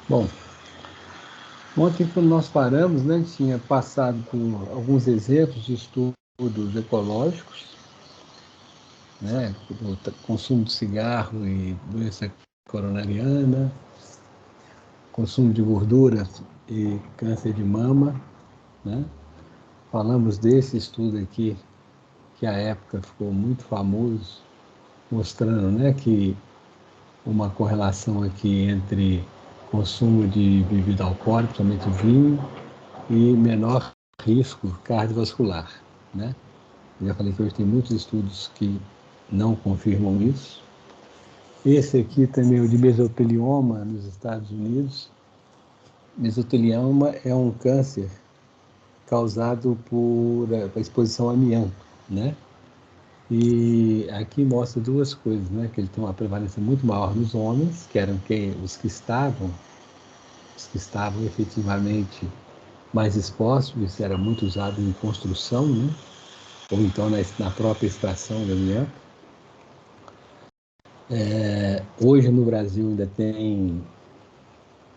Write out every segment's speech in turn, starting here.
Bom, ontem, quando nós paramos, né, tinha passado por alguns exemplos de estudos ecológicos, né, do consumo de cigarro e doença coronariana, consumo de gordura e câncer de mama, né? Falamos desse estudo aqui, que à época ficou muito famoso, mostrando, né, que uma correlação aqui entre consumo de bebida alcoólica, principalmente vinho, e menor risco cardiovascular, né? Eu já falei que hoje tem muitos estudos que não confirmam isso. Esse aqui também é o de mesotelioma nos Estados Unidos. Mesotelioma é um câncer causado por exposição a amianto, né? E aqui mostra duas coisas, né? Que ele tem uma prevalência muito maior nos homens, que eram os que estavam efetivamente mais expostos, isso era muito usado em construção, né? Ou então na própria extração do amianto. Hoje no Brasil ainda tem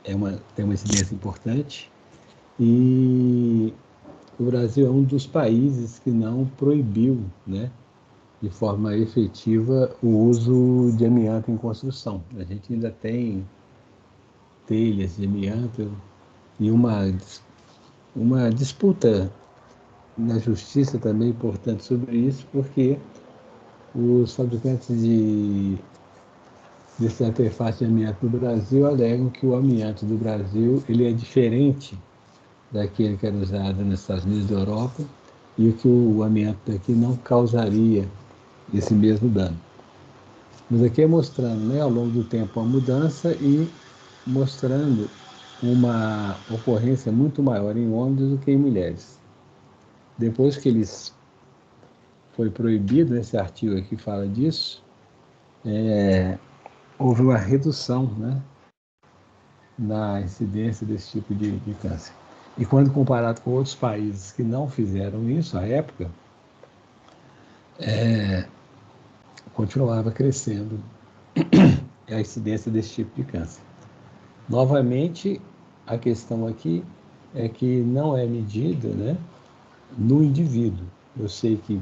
uma incidência importante, e o Brasil é um dos países que não proibiu, né, de forma efetiva o uso de amianto em construção. A gente ainda tem telhas de amianto e uma disputa na justiça também importante sobre isso, porque os fabricantes desse artefato de amianto do Brasil alegam que o amianto do Brasil ele é diferente daquele que era usado nos Estados Unidos e Europa, e que o amianto daqui não causaria esse mesmo dano. Mas aqui é mostrando, né, ao longo do tempo a mudança e mostrando uma ocorrência muito maior em homens do que em mulheres. Depois que foi proibido, esse artigo aqui fala disso, houve uma redução, né, na incidência desse tipo de câncer. E quando comparado com outros países que não fizeram isso à época, continuava crescendo a incidência desse tipo de câncer. Novamente, a questão aqui é que não é medido, né, no indivíduo. Eu sei que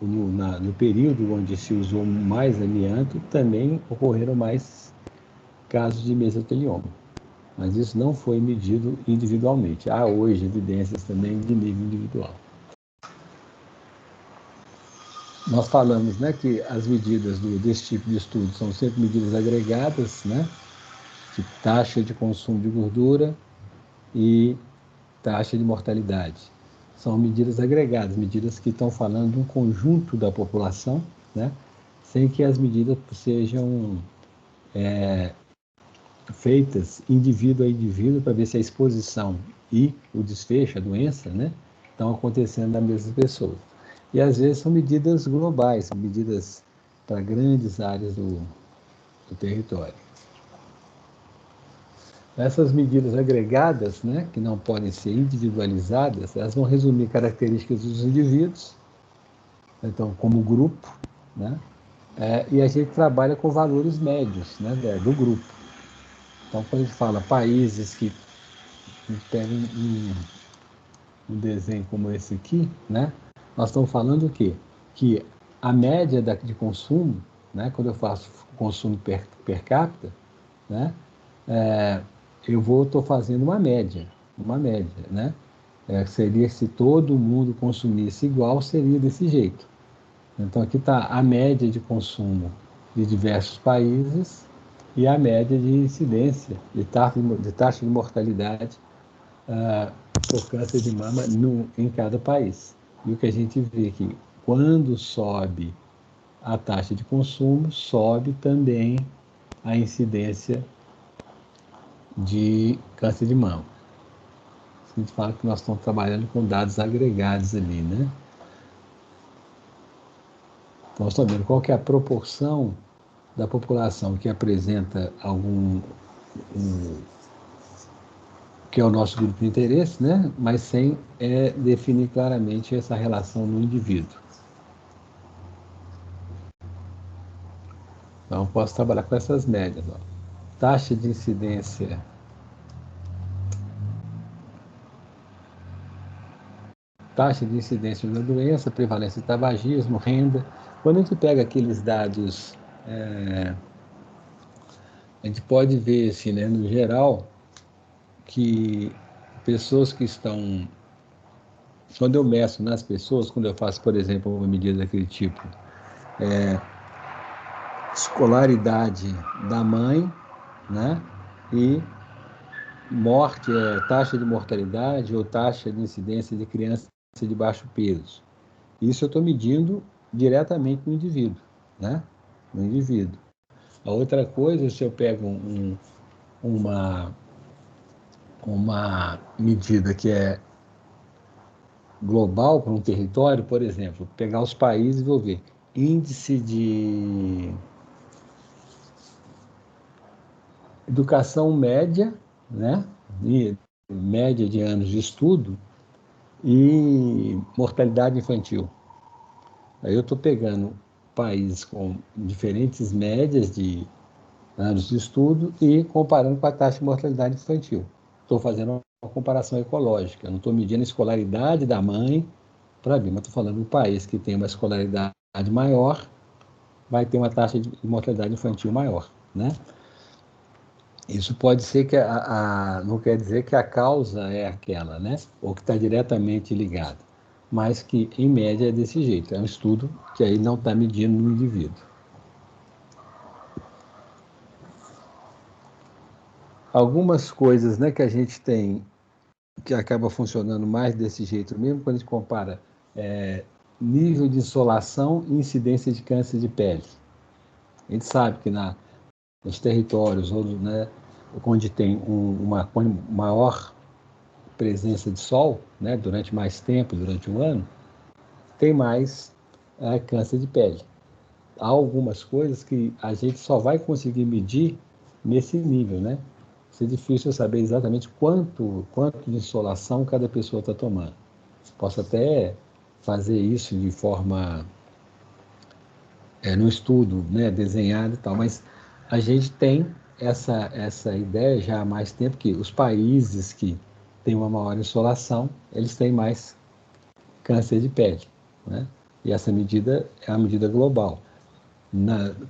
no período onde se usou mais amianto, também ocorreram mais casos de mesotelioma, mas isso não foi medido individualmente. Há hoje evidências também de nível individual. Nós falamos, né, que as medidas desse tipo de estudo são sempre medidas agregadas, né, de taxa de consumo de gordura e taxa de mortalidade. São medidas agregadas, medidas que estão falando de um conjunto da população, né, sem que as medidas sejam feitas indivíduo a indivíduo para ver se a exposição e o desfecho, a doença, né, estão acontecendo na mesma pessoa. E às vezes são medidas globais, são medidas para grandes áreas do território. Essas medidas agregadas, né, que não podem ser individualizadas, elas vão resumir características dos indivíduos, então, como grupo, né, e a gente trabalha com valores médios, né, do grupo. Então, quando a gente fala países que pega um desenho como esse aqui, né, nós estamos falando o quê? Que a média de consumo, né, quando eu faço consumo per capita, né, estou fazendo uma média, né? Seria se todo mundo consumisse igual, seria desse jeito. Então aqui está a média de consumo de diversos países e a média de incidência de taxa de mortalidade por câncer de mama em cada país. E o que a gente vê que quando sobe a taxa de consumo, sobe também a incidência de câncer de mama. A gente fala que nós estamos trabalhando com dados agregados ali, né? Então, nós estamos vendo qual que é a proporção da população que apresenta que é o nosso grupo de interesse, né? Mas sem definir claramente essa relação no indivíduo. Então, posso trabalhar com essas médias. Ó. Taxa de incidência da doença, prevalência de tabagismo, renda. Quando a gente pega aqueles dados, a gente pode ver, assim, né, no geral, que pessoas que estão... Quando eu meço nas pessoas, quando eu faço, por exemplo, uma medida daquele tipo, escolaridade da mãe, né, e morte, taxa de mortalidade ou taxa de incidência de criança de baixo peso. Isso eu estou medindo diretamente no indivíduo, né? No indivíduo. A outra coisa, se eu pego uma medida que é global para um território, por exemplo, pegar os países e vou ver índice de educação média, né? E média de anos de estudo e mortalidade infantil. Aí eu estou pegando países com diferentes médias de anos de estudo e comparando com a taxa de mortalidade infantil. Estou fazendo uma comparação ecológica, não estou medindo a escolaridade da mãe para ver, mas estou falando um país que tem uma escolaridade maior, vai ter uma taxa de mortalidade infantil maior, né? Isso pode ser que não quer dizer que a causa é aquela, né? Ou que está diretamente ligada, mas que em média é desse jeito. É um estudo que aí não está medindo no indivíduo. Algumas coisas, né, que a gente tem que acaba funcionando mais desse jeito mesmo, quando a gente compara nível de insolação e incidência de câncer de pele. A gente sabe que nos territórios né, onde tem uma maior presença de sol, né, durante mais tempo, durante um ano, tem mais câncer de pele. Há algumas coisas que a gente só vai conseguir medir nesse nível, né? Isso é difícil saber exatamente quanto de insolação cada pessoa está tomando. Posso até fazer isso de forma, no estudo, né, desenhado e tal, mas a gente tem essa ideia já há mais tempo que os países que têm uma maior insolação, eles têm mais câncer de pele, né? E essa medida é a medida global.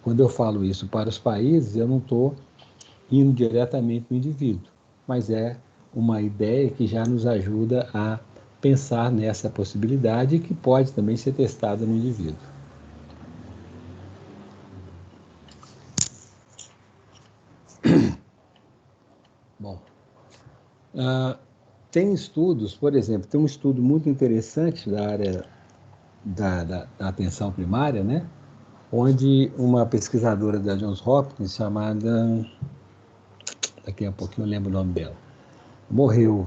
Quando eu falo isso para os países, eu não estou indo diretamente no indivíduo, mas é uma ideia que já nos ajuda a pensar nessa possibilidade e que pode também ser testada no indivíduo. Bom, tem estudos, por exemplo, tem um estudo muito interessante da área da atenção primária, né? Onde uma pesquisadora da Johns Hopkins, chamada, daqui a pouquinho eu lembro o nome dela, morreu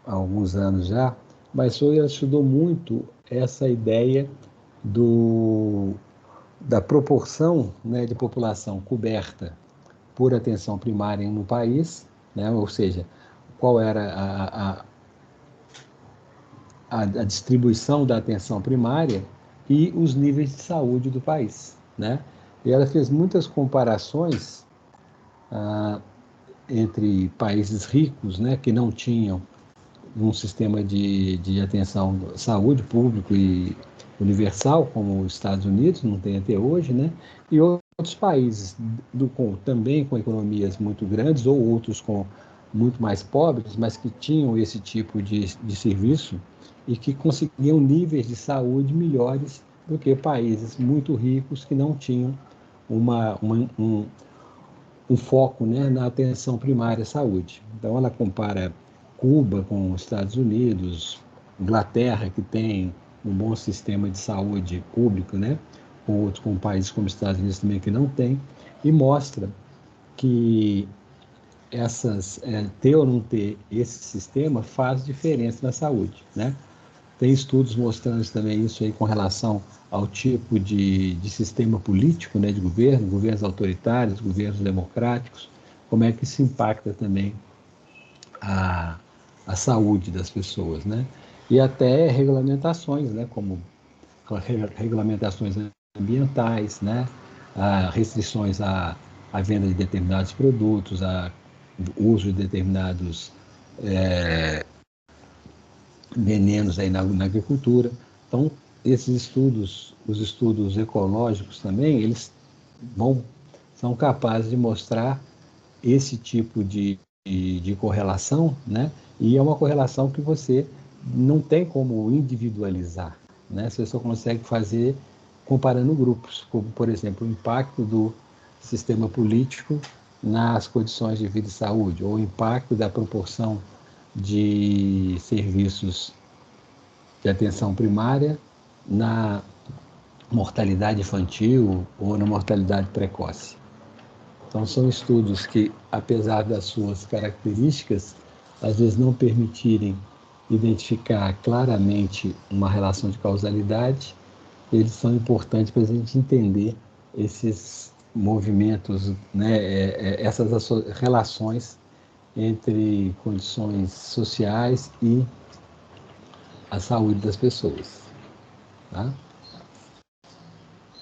há alguns anos já, mas ela estudou muito essa ideia da proporção, né, de população coberta por atenção primária no país, né, ou seja, qual era a distribuição da atenção primária e os níveis de saúde do país, né? E ela fez muitas comparações entre países ricos, né, que não tinham um sistema de atenção à saúde público e universal, como os Estados Unidos, não tem até hoje, né? E outros países também com economias muito grandes ou outros com muito mais pobres, mas que tinham esse tipo de serviço e que conseguiam níveis de saúde melhores do que países muito ricos que não tinham um foco, né, na atenção primária à saúde. Então, ela compara Cuba com os Estados Unidos, Inglaterra, que tem um bom sistema de saúde público, né, com países como os Estados Unidos também que não tem, e mostra que ter ou não ter esse sistema faz diferença na saúde, né? Tem estudos mostrando também isso aí com relação ao tipo de sistema político, né, de governo, governos autoritários, governos democráticos, como é que isso impacta também a, a saúde das pessoas, né? E até regulamentações, né, como regulamentações ambientais, né, a restrições à venda de determinados produtos, a uso de determinados venenos aí na agricultura. Então, esses estudos, os estudos ecológicos também, eles são capazes de mostrar esse tipo de correlação, né? E é uma correlação que você não tem como individualizar, né? Você só consegue fazer comparando grupos, como, por exemplo, o impacto do sistema político nas condições de vida e saúde, ou o impacto da proporção de serviços de atenção primária na mortalidade infantil ou na mortalidade precoce. Então, são estudos que, apesar das suas características, às vezes não permitirem identificar claramente uma relação de causalidade, eles são importantes para a gente entender esses movimentos, né, essas relações entre condições sociais e a saúde das pessoas. Tá?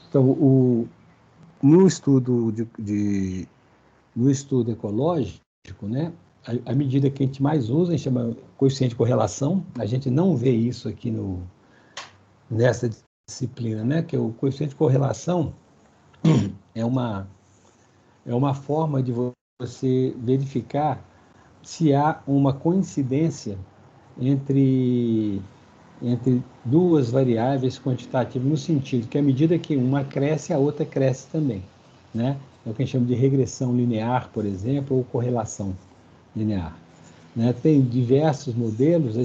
Então, no estudo no estudo ecológico, né, a medida que a gente mais usa, a gente chama coeficiente de correlação. A gente não vê isso aqui nessa disciplina, né, que o coeficiente de correlação é uma forma de você verificar se há uma coincidência entre duas variáveis quantitativas, no sentido que à medida que uma cresce, a outra cresce também, né? É o que a gente chama de regressão linear, por exemplo, ou correlação linear. Né? Tem diversos modelos,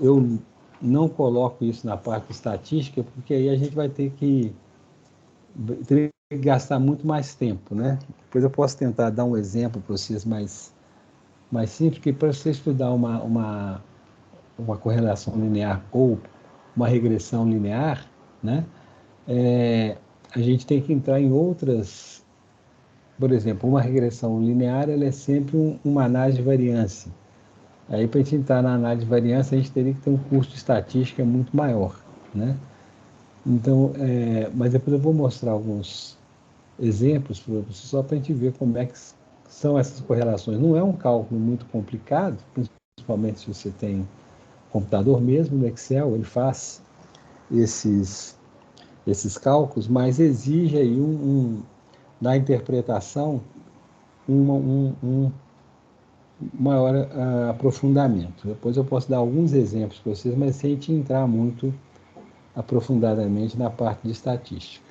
eu não coloco isso na parte estatística, porque aí a gente vai ter que gastar muito mais tempo, né? Depois eu posso tentar dar um exemplo para vocês mais simples, que para você estudar uma correlação linear ou uma regressão linear, né? A gente tem que entrar em outras, por exemplo, uma regressão linear, ela é sempre uma análise de variância. Aí, para a gente entrar na análise de variância, a gente teria que ter um curso de estatística muito maior, né? Então, mas depois eu vou mostrar alguns exemplos para você, só para a gente ver como é que são essas correlações. Não é um cálculo muito complicado, principalmente se você tem computador mesmo, no Excel, ele faz esses cálculos, mas exige aí na interpretação um maior aprofundamento. Depois eu posso dar alguns exemplos para vocês, mas sem te entrar muito aprofundadamente na parte de estatística.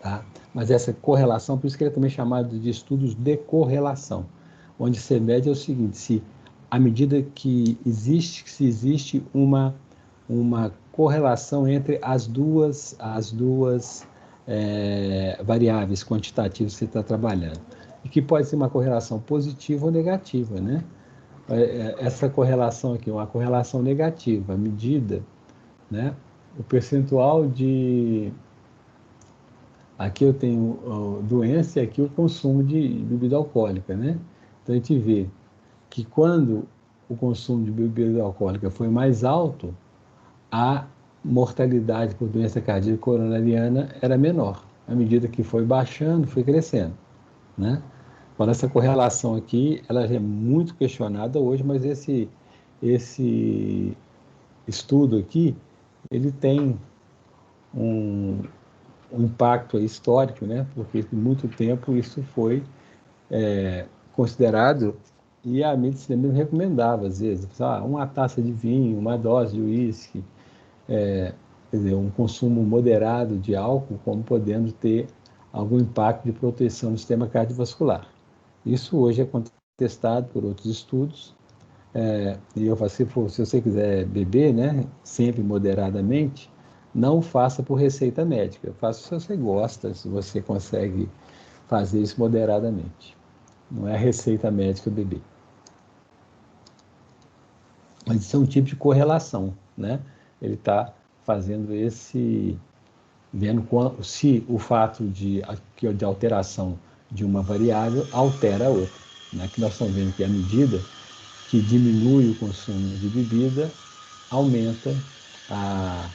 Tá? Mas essa correlação, por isso que ele é também chamado de estudos de correlação, onde se mede é o seguinte: se à medida que se existe uma correlação entre as duas variáveis quantitativas que você está trabalhando, e que pode ser uma correlação positiva ou negativa, né? Essa correlação aqui, uma correlação negativa, à medida, né? O percentual de aqui eu tenho doença e aqui o consumo de bebida alcoólica, né? Então a gente vê que quando o consumo de bebida alcoólica foi mais alto, a mortalidade por doença cardíaca coronariana era menor. À medida que foi baixando, foi crescendo, né? Então, essa correlação aqui, ela é muito questionada hoje, mas esse estudo aqui, ele tem um impacto histórico, né? Porque por muito tempo isso foi considerado, e a medicina mesmo recomendava, às vezes, uma taça de vinho, uma dose de uísque, quer dizer, um consumo moderado de álcool, como podendo ter algum impacto de proteção do sistema cardiovascular. Isso hoje é contestado por outros estudos, e eu falo, se você quiser beber, né, sempre moderadamente, não faça por receita médica, faça se você gosta, se você consegue fazer isso moderadamente. Não é receita médica beber. Mas isso é um tipo de correlação, né? Ele está fazendo vendo se o fato de alteração de uma variável altera a outra. Né? Que nós estamos vendo que à medida que diminui o consumo de bebida, aumenta a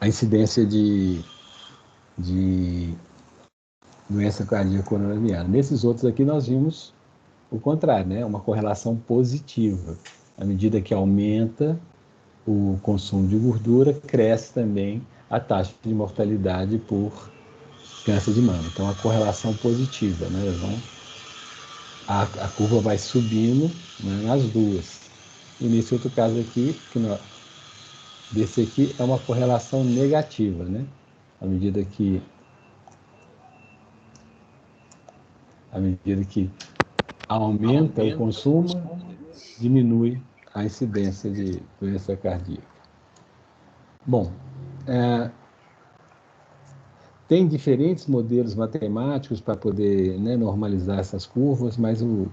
a incidência de doença cardíaca coronariana. Nesses outros aqui nós vimos o contrário, né? Uma correlação positiva. À medida que aumenta o consumo de gordura, cresce também a taxa de mortalidade por câncer de mama. Então, a correlação positiva, né? A curva vai subindo, né, nas duas. E nesse outro caso aqui, desse aqui é uma correlação negativa, né? À medida que aumenta o consumo, diminui a incidência de doença cardíaca. Bom, tem diferentes modelos matemáticos para poder, né, normalizar essas curvas, mas o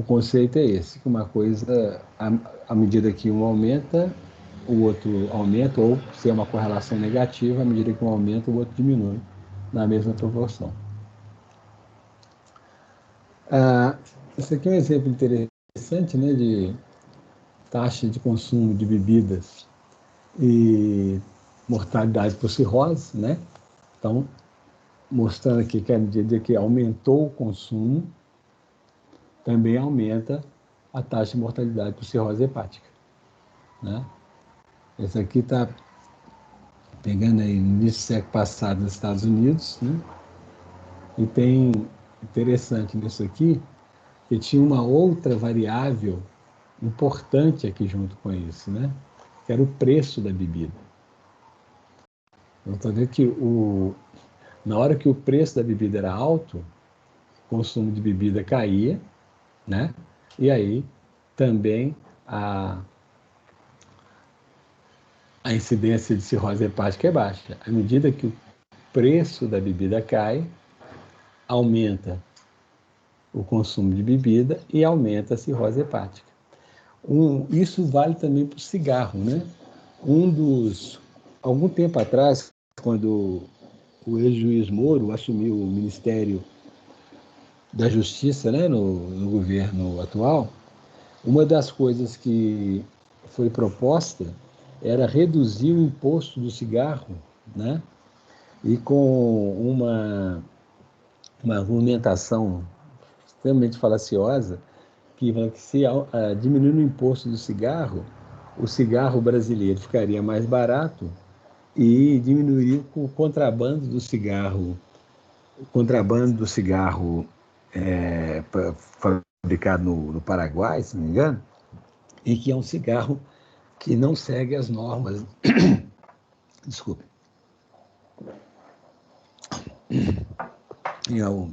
conceito é esse, que uma coisa, à medida que um aumenta, o outro aumenta, ou se é uma correlação negativa, à medida que um aumenta, o outro diminui na mesma proporção. Esse aqui é um exemplo interessante, né, de taxa de consumo de bebidas e mortalidade por cirrose, né? Então, mostrando aqui que à medida que aumentou o consumo, também aumenta a taxa de mortalidade por cirrose hepática, né? Esse aqui está pegando aí no início do século passado nos Estados Unidos, né? E tem interessante nisso aqui que tinha uma outra variável importante aqui junto com isso, né? Que era o preço da bebida. Então, está vendo que na hora que o preço da bebida era alto, o consumo de bebida caía, né? E aí também a incidência de cirrose hepática é baixa. À medida que o preço da bebida cai, aumenta o consumo de bebida e aumenta a cirrose hepática. Isso vale também para o cigarro, né? Algum tempo atrás, quando o ex-juiz Moro assumiu o Ministério da Justiça, né, no governo atual, uma das coisas que foi proposta era reduzir o imposto do cigarro, né? E com uma argumentação extremamente falaciosa, que se diminuir o imposto do cigarro, o cigarro brasileiro ficaria mais barato e diminuiria o contrabando do cigarro, fabricado no Paraguai, se não me engano, e que é um cigarro que não segue as normas. Desculpe.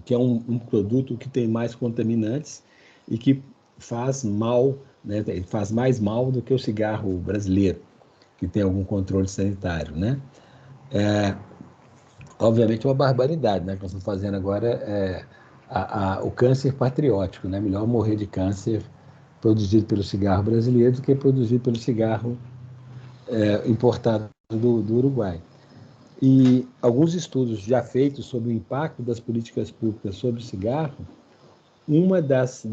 Que é um produto que tem mais contaminantes e que faz mal, né, faz mais mal do que o cigarro brasileiro, que tem algum controle sanitário, né? Obviamente é uma barbaridade, né? O que nós estamos fazendo agora o câncer patriótico, né? Melhor morrer de câncer produzido pelo cigarro brasileiro do que produzido pelo cigarro importado do Uruguai. E alguns estudos já feitos sobre o impacto das políticas públicas sobre o cigarro, uma das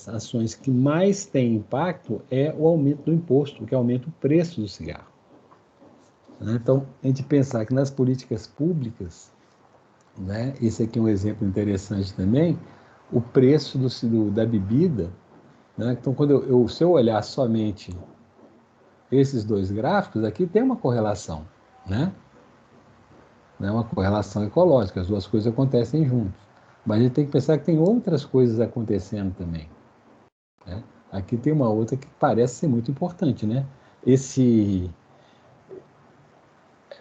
ações que mais tem impacto é o aumento do imposto, que aumenta o preço do cigarro. Então, a gente pensar que nas políticas públicas, né, esse aqui é um exemplo interessante também, o preço da bebida, né? Então, se eu olhar somente esses dois gráficos, aqui tem uma correlação, né? Não é uma correlação ecológica, as duas coisas acontecem juntas. Mas a gente tem que pensar que tem outras coisas acontecendo também, né? Aqui tem uma outra que parece ser muito importante, né?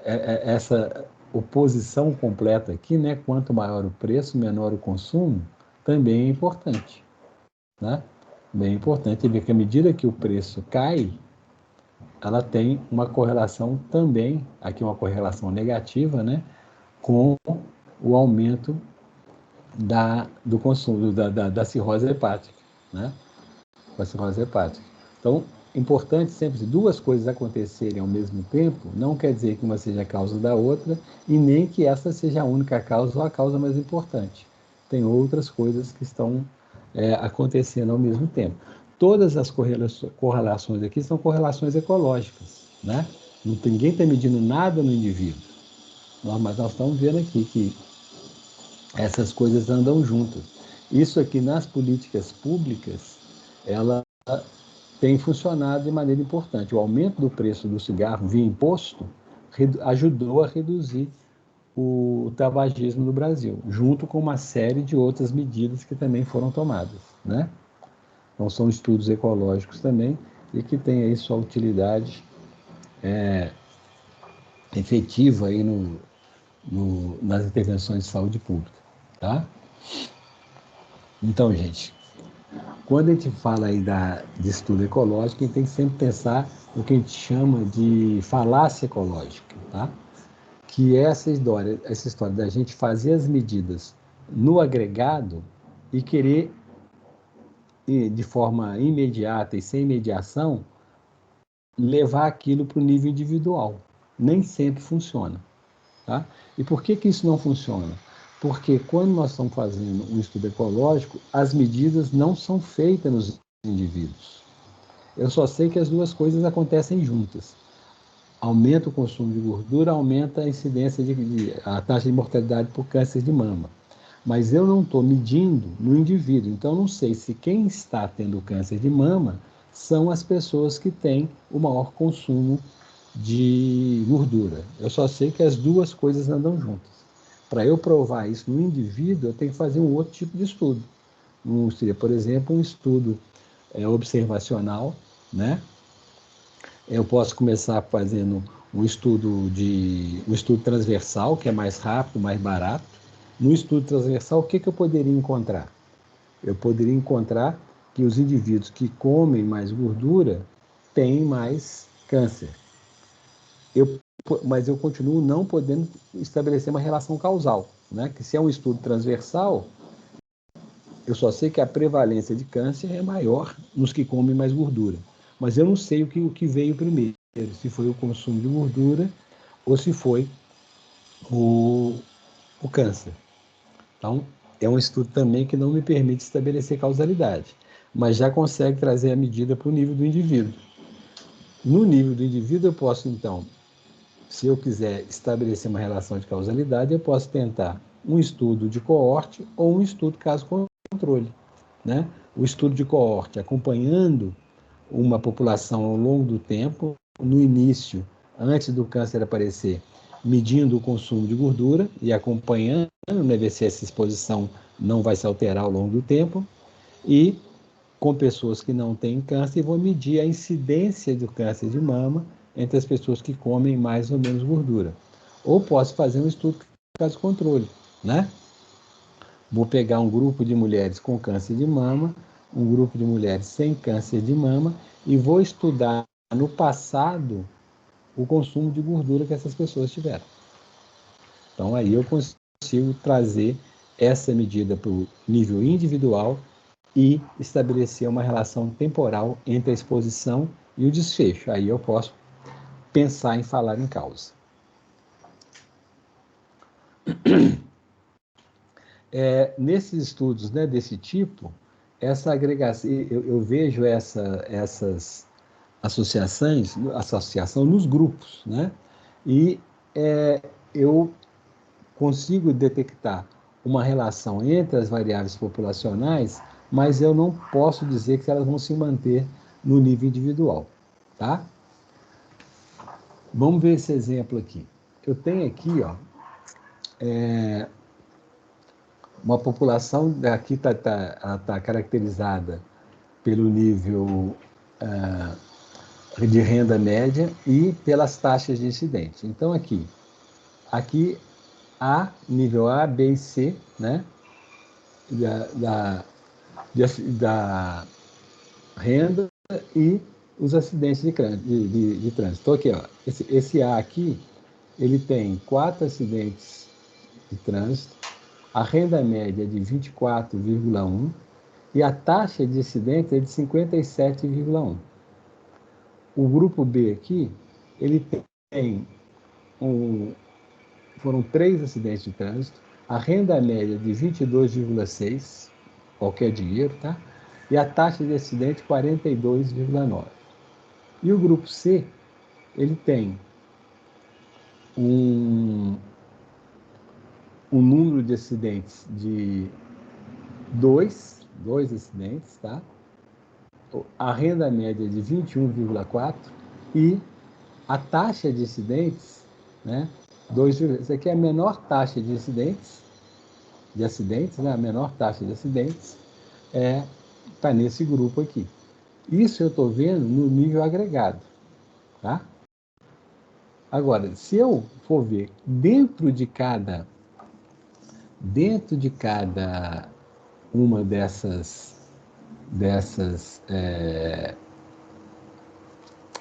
Essa oposição completa aqui, né? Quanto maior o preço, menor o consumo, também é importante, né? Bem importante ver que à medida que o preço cai, ela tem uma correlação também, aqui uma correlação negativa, né? Com o aumento do consumo, da cirrose hepática, né? Com a cirrose hepática. Então, importante sempre duas coisas acontecerem ao mesmo tempo, não quer dizer que uma seja a causa da outra e nem que essa seja a única causa ou a causa mais importante. Tem outras coisas que estão acontecendo ao mesmo tempo. Todas as correlações aqui são correlações ecológicas, né? Ninguém está medindo nada no indivíduo. Mas nós estamos vendo aqui que essas coisas andam juntas. Isso aqui nas políticas públicas, ela tem funcionado de maneira importante. O aumento do preço do cigarro via imposto ajudou a reduzir o tabagismo no Brasil, junto com uma série de outras medidas que também foram tomadas, né? Então, são estudos ecológicos também e que têm aí sua utilidade efetiva aí nas intervenções de saúde pública, tá? Então, gente, quando a gente fala aí de estudo ecológico, a gente tem que sempre pensar no que a gente chama de falácia ecológica, tá? Que é essa história da gente fazer as medidas no agregado e querer, de forma imediata e sem mediação, levar aquilo para o nível individual. Nem sempre funciona. Tá? E por que isso não funciona? Porque quando nós estamos fazendo um estudo ecológico, as medidas não são feitas nos indivíduos. Eu só sei que as duas coisas acontecem juntas. Aumenta o consumo de gordura, aumenta a incidência a taxa de mortalidade por câncer de mama. Mas eu não estou medindo no indivíduo, então eu não sei se quem está tendo câncer de mama são as pessoas que têm o maior consumo de gordura. Eu só sei que as duas coisas andam juntas. Para eu provar isso no indivíduo, eu tenho que fazer um outro tipo de estudo. Seria, por exemplo, um estudo observacional, né? Eu posso começar fazendo um estudo transversal, que é mais rápido, mais barato. No estudo transversal, o que eu poderia encontrar? Eu poderia encontrar que os indivíduos que comem mais gordura têm mais câncer. Mas eu continuo não podendo estabelecer uma relação causal, né? Que se é um estudo transversal, eu só sei que a prevalência de câncer é maior nos que comem mais gordura. Mas eu não sei o que veio primeiro, se foi o consumo de gordura ou se foi o câncer. Então, é um estudo também que não me permite estabelecer causalidade, mas já consegue trazer a medida para o nível do indivíduo. No nível do indivíduo, eu posso, então, se eu quiser estabelecer uma relação de causalidade, eu posso tentar um estudo de coorte ou um estudo caso-controle, né? O estudo de coorte acompanhando uma população ao longo do tempo, no início, antes do câncer aparecer, medindo o consumo de gordura e acompanhando, né, ver se essa exposição não vai se alterar ao longo do tempo, e com pessoas que não têm câncer, e vou medir a incidência do câncer de mama entre as pessoas que comem mais ou menos gordura. Ou posso fazer um estudo caso controle, né? Vou pegar um grupo de mulheres com câncer de mama, um grupo de mulheres sem câncer de mama e vou estudar no passado o consumo de gordura que essas pessoas tiveram. Então aí eu consigo trazer essa medida para o nível individual e estabelecer uma relação temporal entre a exposição e o desfecho. Aí eu posso pensar em falar em causa. Nesses estudos, né, desse tipo, essa agregação, eu vejo essas associação nos grupos, né? E eu consigo detectar uma relação entre as variáveis populacionais, mas eu não posso dizer que elas vão se manter no nível individual, tá? Vamos ver esse exemplo aqui. Eu tenho aqui, ó, uma população, aqui está caracterizada pelo nível de renda média e pelas taxas de incidente. Então, aqui A, nível A, B e C, né? Da renda e os acidentes de trânsito. Então, aqui, ó, esse A aqui, ele tem 4 acidentes de trânsito, a renda média é de 24,1 e a taxa de acidentes é de 57,1. O grupo B aqui, ele tem foram 3 acidentes de trânsito, a renda média de 22,6, qualquer dinheiro, tá? E a taxa de acidente 42,9. E o grupo C, ele tem um número de acidentes de dois acidentes, tá? A renda média de 21,4 e a taxa de acidentes, né? Isso aqui é a menor taxa de acidentes, né? A menor taxa de acidentes está nesse grupo aqui. Isso eu estou vendo no nível agregado, tá? Agora, se eu for ver dentro de cada uma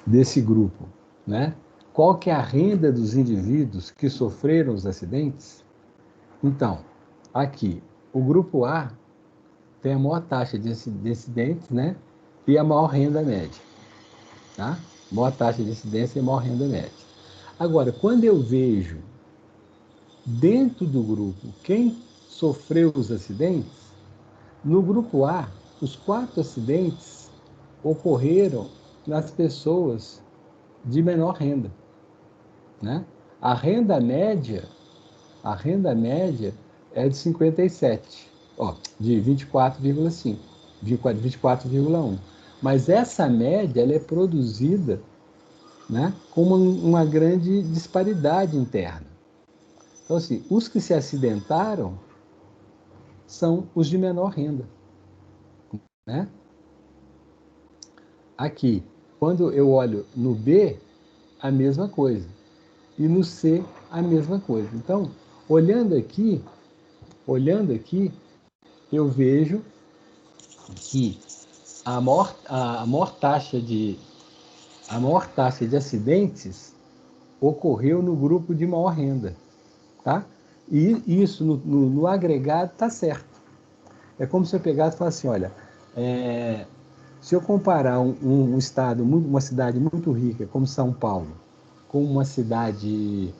desse grupo, né? Qual que é a renda dos indivíduos que sofreram os acidentes? Então, aqui, o grupo A tem a maior taxa de acidentes, né? E a maior renda média, tá? Maior taxa de incidência e maior renda média. Agora, quando eu vejo dentro do grupo quem sofreu os acidentes, no grupo A, os 4 acidentes ocorreram nas pessoas de menor renda, né? A renda média é de 57, de 24,5, 24,1. Mas essa média ela é produzida, né, com uma grande disparidade interna. Então, assim, os que se acidentaram são os de menor renda, né? Aqui, quando eu olho no B, a mesma coisa. E no C, a mesma coisa. Então, olhando aqui, eu vejo que a maior taxa de acidentes ocorreu no grupo de maior renda, tá? E isso no agregado está certo. É como se eu pegasse e falasse assim, olha, se eu comparar um estado, uma cidade muito rica como São Paulo, com uma cidade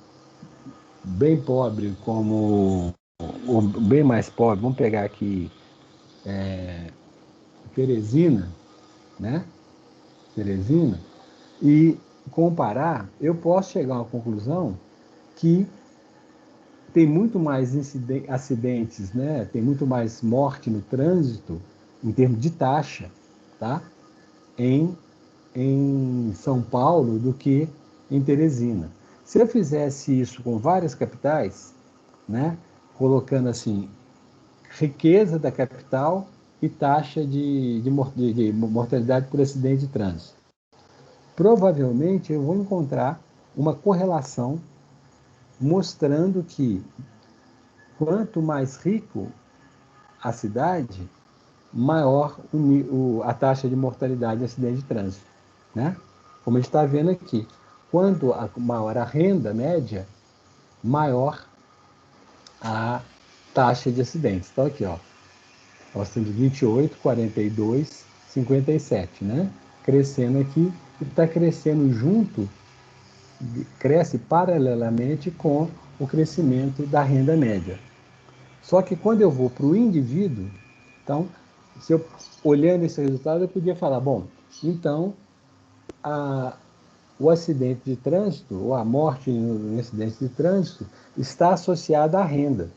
bem pobre como, ou bem mais pobre, vamos pegar aqui Teresina, né? Teresina, e comparar, eu posso chegar a uma conclusão que tem muito mais acidentes, né? Tem muito mais morte no trânsito, em termos de taxa, tá? Em São Paulo do que em Teresina. Se eu fizesse isso com várias capitais, né? Colocando assim, riqueza da capital e taxa de mortalidade por acidente de trânsito, provavelmente eu vou encontrar uma correlação mostrando que quanto mais rico a cidade, maior a taxa de mortalidade em acidente de trânsito, né? Como a gente está vendo aqui, quanto maior a renda média, maior a taxa de acidentes. Então aqui, ó, nós temos 28, 42, 57, né? Crescendo aqui e está crescendo junto, cresce paralelamente com o crescimento da renda média. Só que quando eu vou para o indivíduo, então, se eu olhando esse resultado, eu podia falar, bom, então o acidente de trânsito, ou a morte no acidente de trânsito, está associada à renda,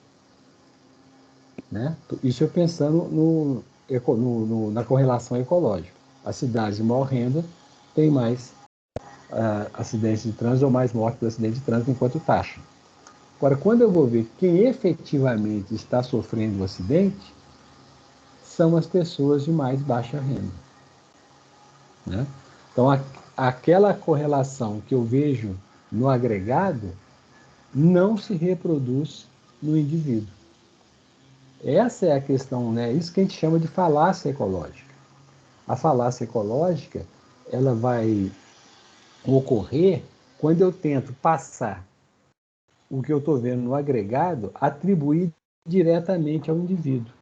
né? Isso eu pensando na correlação ecológica. As cidades de maior renda têm mais acidentes de trânsito ou mais mortes por acidente de trânsito enquanto taxa. Agora, quando eu vou ver quem efetivamente está sofrendo o acidente, são as pessoas de mais baixa renda, né? Então, aquela correlação que eu vejo no agregado não se reproduz no indivíduo. Essa é a questão, né? Isso que a gente chama de falácia ecológica. A falácia ecológica, ela vai ocorrer quando eu tento passar o que eu estou vendo no agregado, atribuir diretamente ao indivíduo,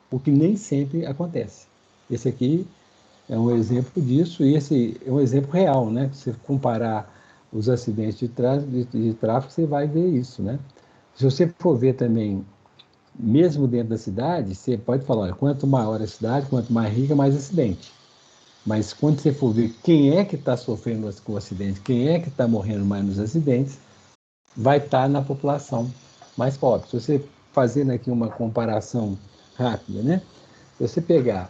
o que nem sempre acontece. Esse aqui é um exemplo disso, e esse é um exemplo real, né? Se você comparar os acidentes de tráfego, você vai ver isso, né? Se você for ver também, mesmo dentro da cidade, você pode falar, olha, quanto maior a cidade, quanto mais rica, mais acidente. Mas quando você for ver quem é que está sofrendo com o acidente, quem é que está morrendo mais nos acidentes, vai estar na população mais pobre. Se você fazendo aqui uma comparação rápida, né? Se você pegar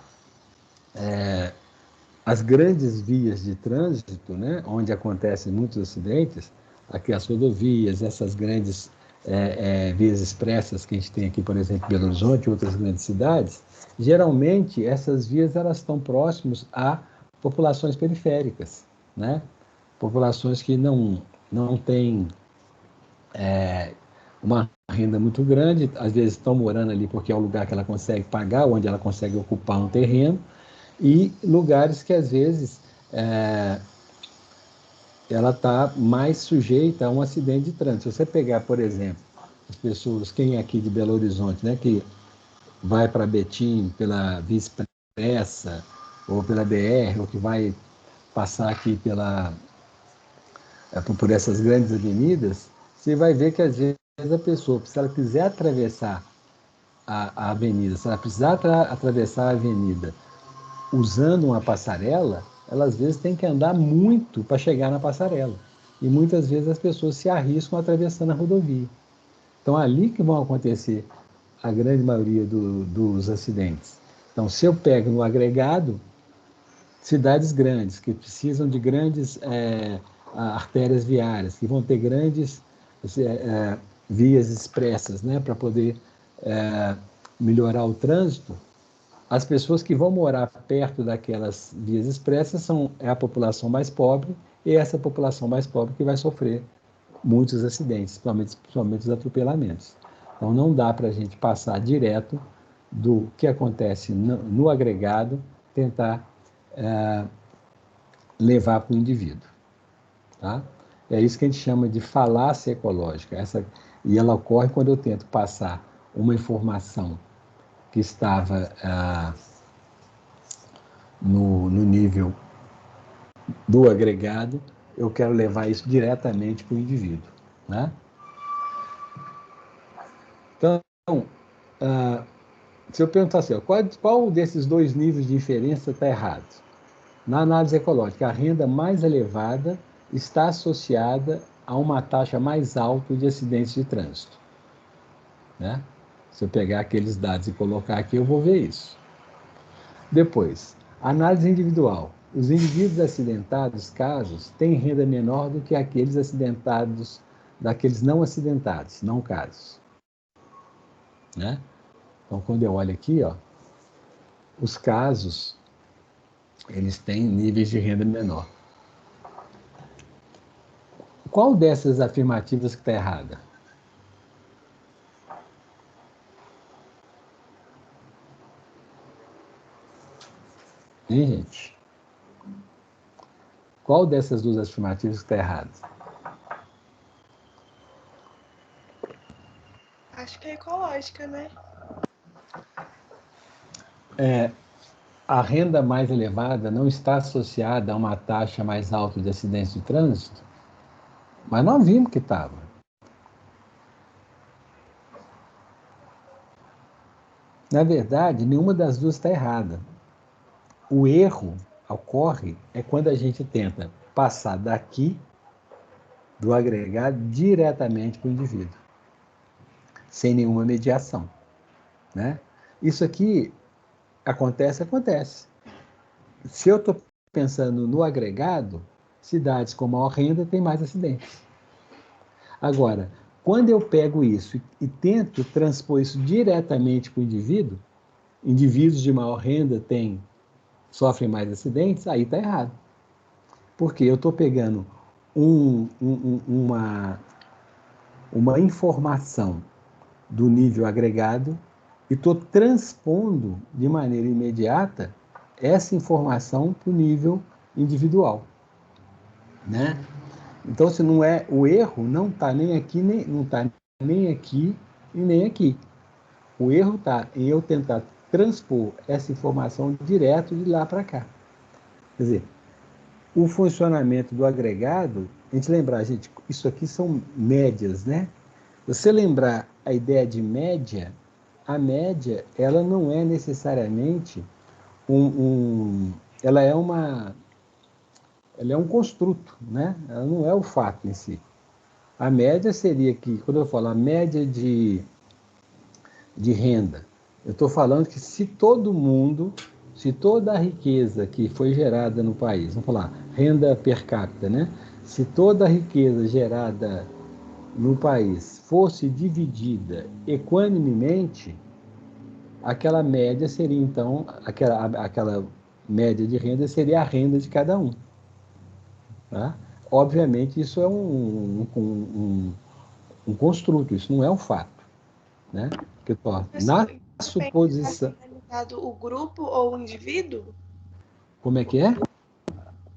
as grandes vias de trânsito, né, onde acontecem muitos acidentes, aqui as rodovias, essas grandes vias expressas que a gente tem aqui, por exemplo, em Belo Horizonte e outras grandes cidades, geralmente essas vias elas estão próximas a populações periféricas, né? Populações que não têm uma renda muito grande, às vezes estão morando ali porque é o lugar que ela consegue pagar, onde ela consegue ocupar um terreno, e lugares que às vezes ela está mais sujeita a um acidente de trânsito. Se você pegar, por exemplo, as pessoas, quem é aqui de Belo Horizonte, né, que vai para Betim pela Via Expressa ou pela BR, ou que vai passar aqui por essas grandes avenidas, você vai ver que às vezes a pessoa, se ela quiser atravessar a avenida, se ela precisar atravessar a avenida usando uma passarela, ela às vezes tem que andar muito para chegar na passarela. E muitas vezes as pessoas se arriscam atravessando a rodovia. Então, é ali que vão acontecer a grande maioria dos acidentes. Então, se eu pego no agregado, cidades grandes, que precisam de grandes artérias viárias, que vão ter grandes vias expressas, né, para poder melhorar o trânsito, as pessoas que vão morar perto daquelas vias expressas é a população mais pobre, e essa população mais pobre que vai sofrer muitos acidentes, principalmente os atropelamentos. Então, não dá para a gente passar direto do que acontece no agregado, tentar levar para o indivíduo. Tá? É isso que a gente chama de falácia ecológica. E ela ocorre quando eu tento passar uma informação que estava no nível do agregado, eu quero levar isso diretamente para o indivíduo. Né? Então, se eu perguntar assim, qual desses dois níveis de diferença está errado? Na análise ecológica, a renda mais elevada está associada a uma taxa mais alta de acidentes de trânsito. Né? Se eu pegar aqueles dados e colocar aqui, eu vou ver isso. Depois, análise individual. Os indivíduos acidentados, casos, têm renda menor do que aqueles acidentados, daqueles não acidentados, não casos. Né? Então, quando eu olho aqui, ó, os casos, eles têm níveis de renda menor. Qual dessas afirmativas que está errada? Hein, gente? Qual dessas duas afirmativas que está errada? Acho que é ecológica, né? A renda mais elevada não está associada a uma taxa mais alta de acidentes de trânsito? Mas nós vimos que estava. Na verdade, nenhuma das duas está errada. O erro ocorre quando a gente tenta passar daqui, do agregado, diretamente para o indivíduo, sem nenhuma mediação. Né? Isso aqui acontece. Se eu estou pensando no agregado, cidades com maior renda têm mais acidentes. Agora, quando eu pego isso e tento transpor isso diretamente para o indivíduo, indivíduos de maior renda sofrem mais acidentes, aí está errado. Porque eu estou pegando uma informação do nível agregado e estou transpondo de maneira imediata essa informação para o nível individual. Né? Então, se não é o erro, não está nem aqui, não está nem aqui e nem aqui. O erro está em eu tentar transpor essa informação direto de lá para cá. Quer dizer, o funcionamento do agregado, a gente lembrar, gente, isso aqui são médias, né? Você lembrar a ideia de média, a média, ela não é necessariamente ela é um construto, né? Ela não é o fato em si. A média seria que, quando eu falo a média de renda, eu estou falando que se todo mundo, se toda a riqueza que foi gerada no país, vamos falar, renda per capita, né? Se toda a riqueza gerada no país fosse dividida equanimemente, aquela média seria, então, aquela média de renda seria a renda de cada um. Tá? Obviamente, isso é um construto, isso não é um fato. Né? Porque, ó, Professor, na depende se está suposição. sendo analisado o grupo ou o indivíduo? Como é que é?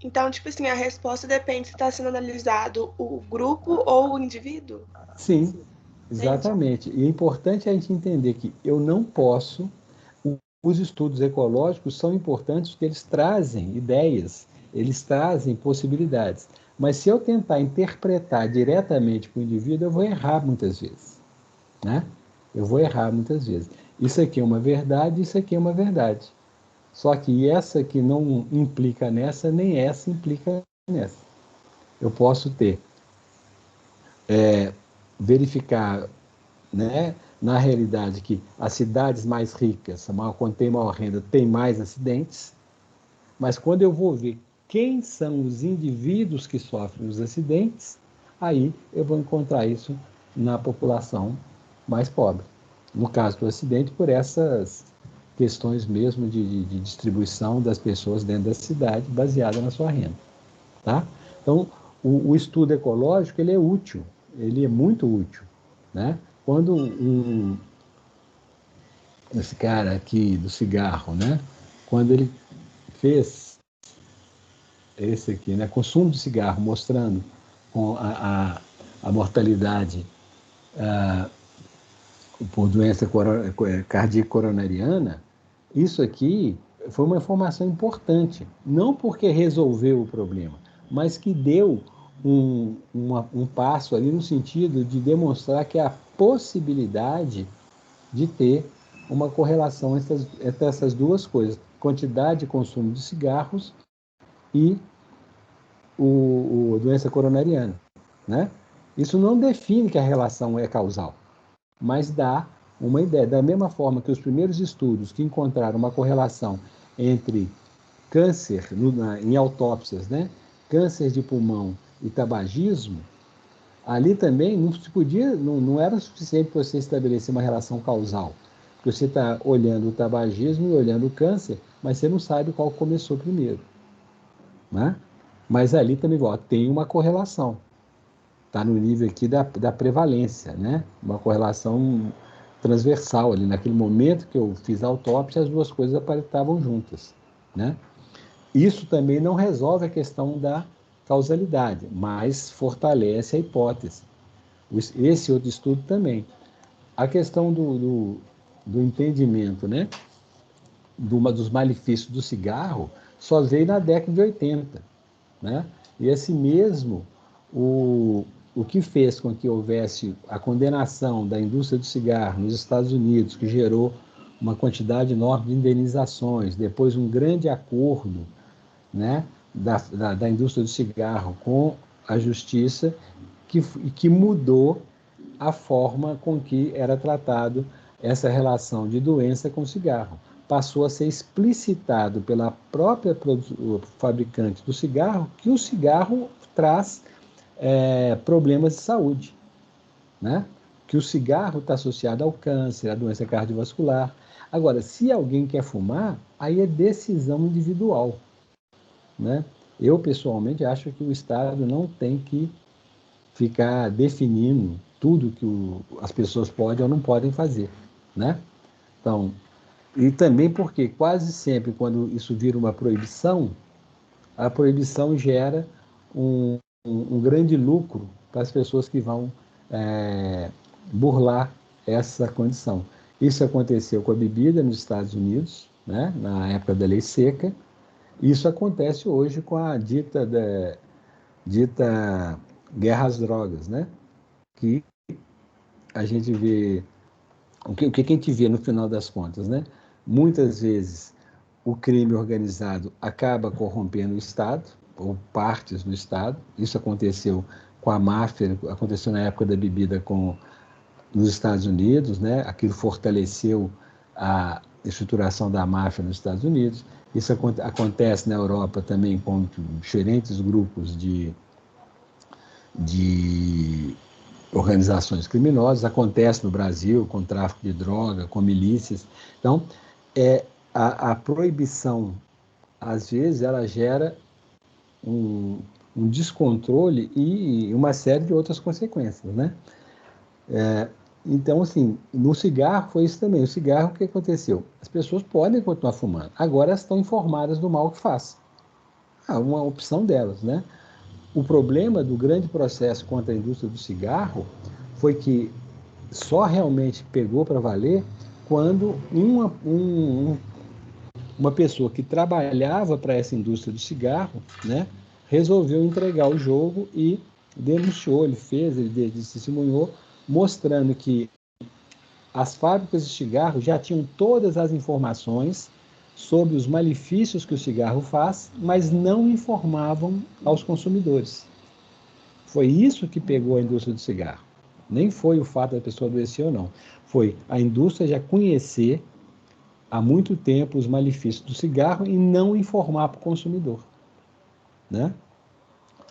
Então, tipo assim, a resposta depende se está sendo analisado o grupo ou o indivíduo? Sim, Entende? exatamente. E é importante a gente entender que eu não posso. Os estudos ecológicos são importantes porque eles trazem ideias, eles trazem possibilidades. Mas se eu tentar interpretar diretamente para o indivíduo, eu vou errar muitas vezes. Né? Eu vou errar muitas vezes. Isso aqui é uma verdade, isso aqui é uma verdade. Só que essa que não implica nessa, nem essa implica nessa. Eu posso ter, verificar, né, na realidade que as cidades mais ricas, quando tem maior renda, tem mais acidentes, mas quando eu vou ver quem são os indivíduos que sofrem os acidentes, aí eu vou encontrar isso na população mais pobre. No caso do acidente, por essas questões mesmo de distribuição das pessoas dentro da cidade, baseada na sua renda. Tá? Então, o estudo ecológico ele é útil, ele é muito útil. Né? Quando esse cara aqui do cigarro, né? Quando ele fez esse aqui, né? Consumo de cigarro, mostrando com a mortalidade por doença cardíaca coronariana, isso aqui foi uma informação importante, não porque resolveu o problema, mas que deu um passo ali no sentido de demonstrar que há possibilidade de ter uma correlação entre essas duas coisas, quantidade de consumo de cigarros e doença coronariana. Né? Isso não define que a relação é causal, mas dá uma ideia. Da mesma forma que os primeiros estudos que encontraram uma correlação entre câncer, em autópsias, né? Câncer de pulmão e tabagismo, ali também não se podia, não era suficiente para você estabelecer uma relação causal. Porque você está olhando o tabagismo e olhando o câncer, mas você não sabe qual começou primeiro. Né? Mas ali também tem uma correlação. Está no nível aqui da prevalência, né? Uma correlação transversal ali. Naquele momento que eu fiz a autópsia, as duas coisas estavam juntas. Né? Isso também não resolve a questão da causalidade, mas fortalece a hipótese. Esse outro estudo também. A questão do entendimento, né? Dos malefícios do cigarro só veio na década de 80. Né? E esse mesmo, o que fez com que houvesse a condenação da indústria do cigarro nos Estados Unidos, que gerou uma quantidade enorme de indenizações, depois um grande acordo, né, da indústria do cigarro com a justiça, que mudou a forma com que era tratado essa relação de doença com o cigarro. Passou a ser explicitado pela própria fabricante do cigarro que o cigarro traz problemas de saúde, né? Que o cigarro está associado ao câncer, à doença cardiovascular. Agora, se alguém quer fumar, aí é decisão individual, né? Eu, pessoalmente, acho que o Estado não tem que ficar definindo tudo que as pessoas podem ou não podem fazer, né? Então, e também porque quase sempre quando isso vira uma proibição, a proibição gera um grande lucro para as pessoas que vão burlar essa condição. Isso aconteceu com a bebida nos Estados Unidos, né, na época da lei seca. Isso acontece hoje com a dita guerra às drogas, né? Que a gente vê o que a gente vê no final das contas, né? Muitas vezes o crime organizado acaba corrompendo o Estado ou partes do Estado. Isso aconteceu com a máfia, aconteceu na época da bebida nos Estados Unidos, né? Aquilo fortaleceu a estruturação da máfia nos Estados Unidos. Isso acontece na Europa também com diferentes grupos de organizações criminosas, acontece no Brasil com tráfico de droga, com milícias. Então, a proibição, às vezes, ela gera um descontrole e uma série de outras consequências, né? Então, assim, no cigarro foi isso também. O cigarro, o que aconteceu? As pessoas podem continuar fumando. Agora elas estão informadas do mal que faz. Uma opção delas, né? O problema do grande processo contra a indústria do cigarro foi que só realmente pegou para valer quando uma pessoa que trabalhava para essa indústria do cigarro, né, resolveu entregar o jogo e denunciou, ele testemunhou, mostrando que as fábricas de cigarro já tinham todas as informações sobre os malefícios que o cigarro faz, mas não informavam aos consumidores. Foi isso que pegou a indústria do cigarro. Nem foi o fato da pessoa adoecer ou não. Foi a indústria já conhecer há muito tempo os malefícios do cigarro e não informar para o consumidor, né?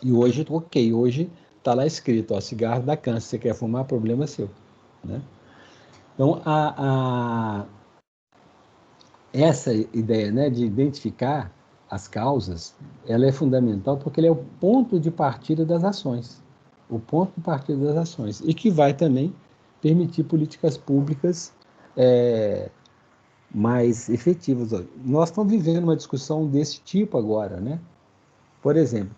E hoje, ok, hoje está lá escrito, ó, cigarro dá câncer, você quer fumar, problema seu, né? Então, essa ideia, né, de identificar as causas, ela é fundamental porque ele é o ponto de partida das ações, o ponto de partida das ações, e que vai também permitir políticas públicas mais efetivas. Nós estamos vivendo uma discussão desse tipo agora, né? Por exemplo,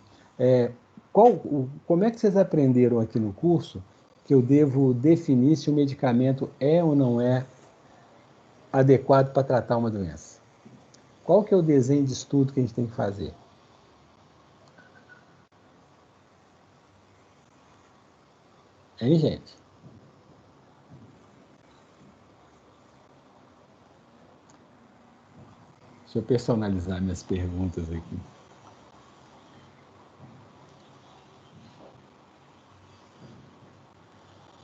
como é que vocês aprenderam aqui no curso que eu devo definir se o medicamento é ou não é adequado para tratar uma doença? Qual que é o desenho de estudo que a gente tem que fazer? Hein, gente? Deixa eu personalizar minhas perguntas aqui.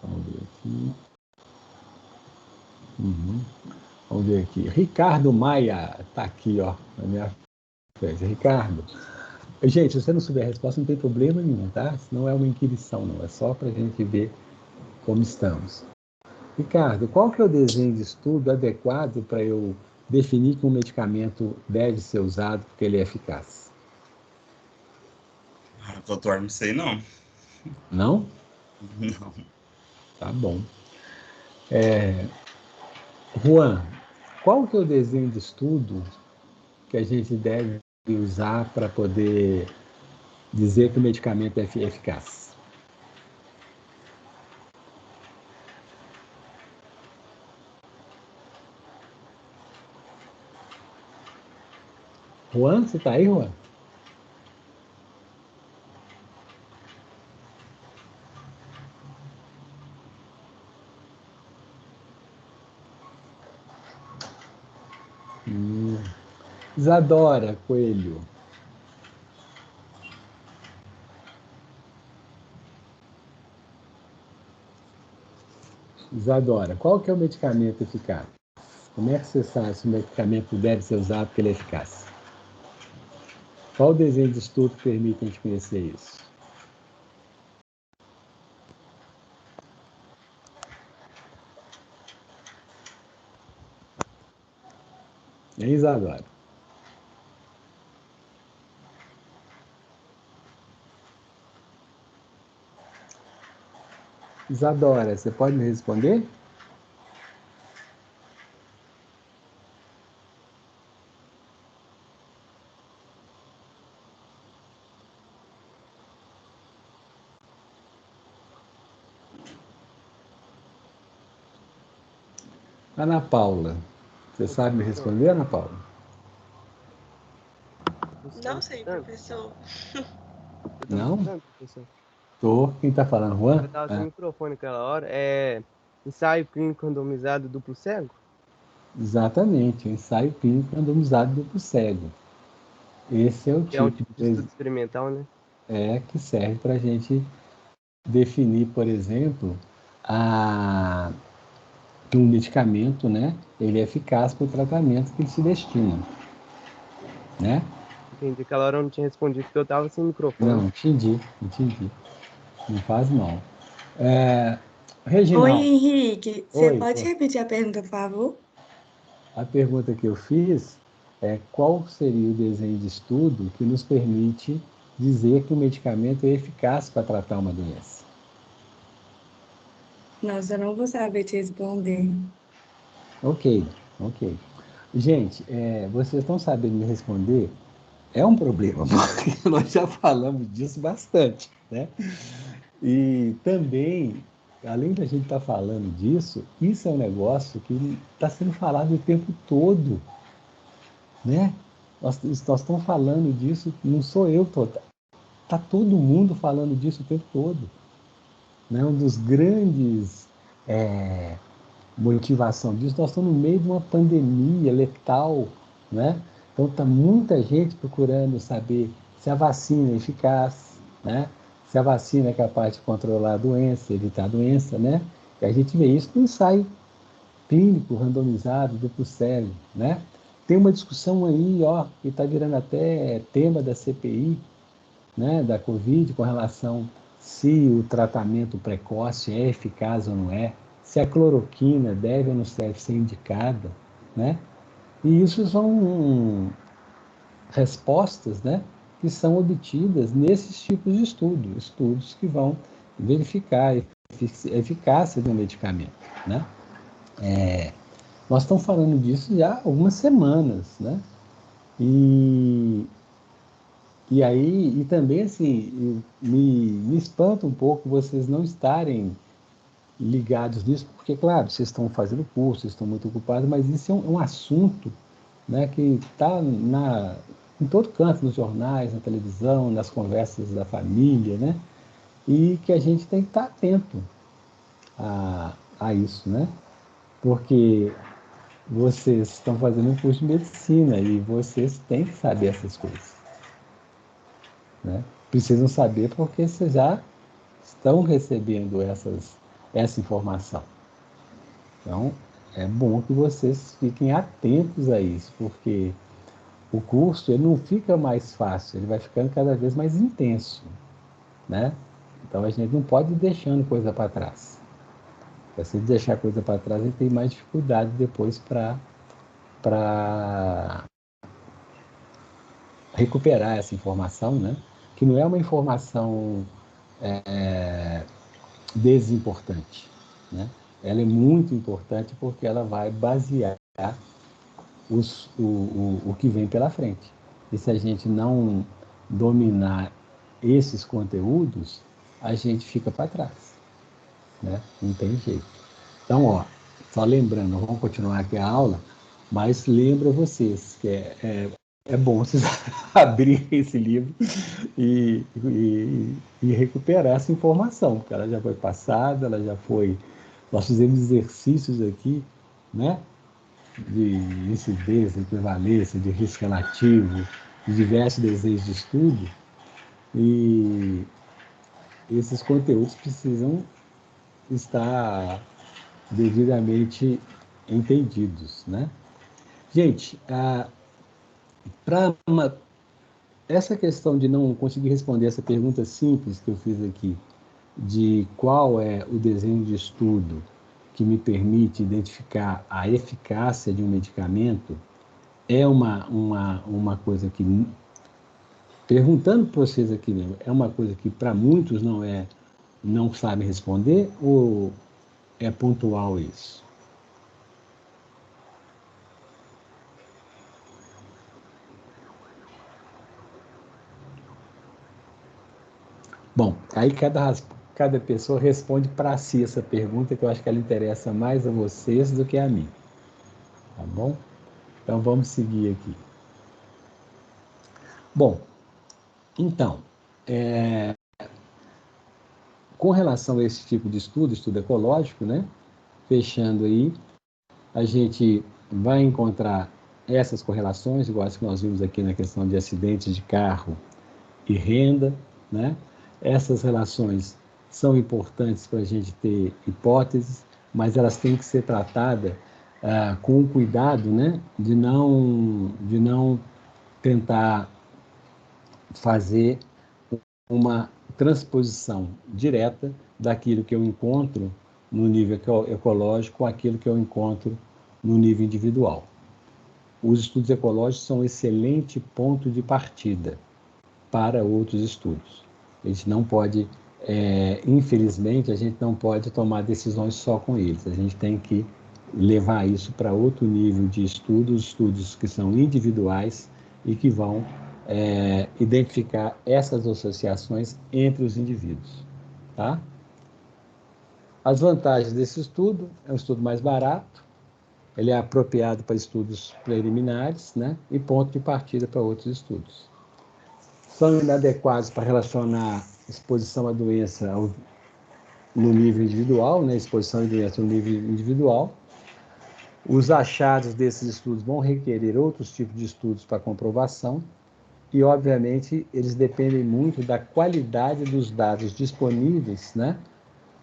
Vamos ver aqui. Vamos ver aqui. Ricardo Maia está aqui, ó, na minha frente. Ricardo. Gente, se você não souber a resposta, não tem problema nenhum, tá? Não é uma inquirição, não. É só para a gente ver como estamos. Ricardo, qual que é o desenho de estudo adequado para eu definir que um medicamento deve ser usado porque ele é eficaz? Doutor, não sei não. Não? Não. Tá bom. Juan, qual que é o desenho de estudo que a gente deve usar para poder dizer que o medicamento é eficaz? Juan, você está aí, Juan? Isadora Coelho. Isadora, qual que é o medicamento eficaz? Como é que você sabe se o medicamento deve ser usado porque ele é eficaz? Qual o desenho de estudo que permite a gente conhecer isso? Hein, Isadora? Isadora, você pode me responder? Ana Paula, você sabe me responder, Ana Paula? Não sei, professor. Não? Tô. Quem está falando, Juan? Eu estava sem microfone naquela hora. É ensaio clínico randomizado duplo cego? Exatamente, o ensaio clínico randomizado duplo cego. Esse é o Que é um tipo tipo de estudo experimental, né? que serve para a gente definir, por exemplo, que um medicamento, né, ele é eficaz para o tratamento que ele se destina, né? Entendi. Aquela hora eu não tinha respondido porque eu tava sem microfone. Não, entendi. Não faz mal. Oi, Reginaldo, Henrique. Você oi. pode repetir a pergunta, por favor? A pergunta que eu fiz é qual seria o desenho de estudo que nos permite dizer que o medicamento é eficaz para tratar uma doença? Nossa, eu não vou saber te responder. Ok. Gente, vocês estão sabendo me responder? É um problema, porque nós já falamos disso bastante, né? E também, além da gente estar falando disso, isso é um negócio que está sendo falado o tempo todo, né? Nós estamos falando disso, não sou eu, está todo mundo falando disso o tempo todo, né? Um dos grandes motivação disso, nós estamos no meio de uma pandemia letal, né? Então está muita gente procurando saber se a vacina é eficaz, né? Se a vacina é capaz de controlar a doença, evitar a doença, né? E a gente vê isso no ensaio clínico randomizado duplo cego, né? Tem uma discussão aí, ó, que está virando até tema da CPI, né, da Covid, com relação se o tratamento precoce é eficaz ou não é, se a cloroquina deve ou não deve ser indicada, né? E isso são respostas, né, que são obtidas nesses tipos de estudos que vão verificar a eficácia do medicamento, né? Nós estamos falando disso já há algumas semanas, né? E aí, e também assim, me espanta um pouco vocês não estarem ligados nisso, porque, claro, vocês estão fazendo curso, vocês estão muito ocupados, mas isso é um assunto, né, que está em todo canto, nos jornais, na televisão, nas conversas da família, né, e que a gente tem que estar atento a isso, né, porque vocês estão fazendo um curso de medicina e vocês têm que saber essas coisas, né? Precisam saber porque vocês já estão recebendo essa informação. Então, é bom que vocês fiquem atentos a isso, porque o curso ele não fica mais fácil, ele vai ficando cada vez mais intenso, né? Então, a gente não pode ir deixando coisa para trás. Se deixar coisa para trás, a gente tem mais dificuldade depois para recuperar essa informação, né? Que não é uma informação desimportante, né? Ela é muito importante porque ela vai basear o que vem pela frente. E se a gente não dominar esses conteúdos, a gente fica para trás, né? Não tem jeito. Então, ó, só lembrando, vamos continuar aqui a aula, mas lembra vocês que é bom vocês abrirem esse livro e recuperar essa informação, porque ela já foi passada, ela já foi. Nós fizemos exercícios aqui, né? De incidência, equivalência, de risco relativo, de diversos desejos de estudo, e esses conteúdos precisam estar devidamente entendidos, né? Gente, essa questão de não conseguir responder essa pergunta simples que eu fiz aqui, de qual é o desenho de estudo que me permite identificar a eficácia de um medicamento, é uma coisa que, perguntando para vocês aqui mesmo, é uma coisa que para muitos não sabem responder, ou é pontual isso? Bom, aí cada pessoa responde para si essa pergunta, que eu acho que ela interessa mais a vocês do que a mim. Tá bom? Então vamos seguir aqui. Bom, então, com relação a esse tipo de estudo ecológico, né? Fechando aí, a gente vai encontrar essas correlações, igual as que nós vimos aqui na questão de acidentes de carro e renda, né? Essas relações são importantes para a gente ter hipóteses, mas elas têm que ser tratadas com o cuidado, né, de não tentar fazer uma transposição direta daquilo que eu encontro no nível ecológico com aquilo que eu encontro no nível individual. Os estudos ecológicos são um excelente ponto de partida para outros estudos. A gente não pode, infelizmente, a gente não pode tomar decisões só com eles. A gente tem que levar isso para outro nível de estudos que são individuais e que vão identificar essas associações entre os indivíduos. Tá? As vantagens desse estudo: é um estudo mais barato, ele é apropriado para estudos preliminares, né? E ponto de partida para outros estudos. São inadequados para relacionar exposição à doença no nível individual, né? Exposição à doença no nível individual. Os achados desses estudos vão requerer outros tipos de estudos para comprovação e, obviamente, eles dependem muito da qualidade dos dados disponíveis, né?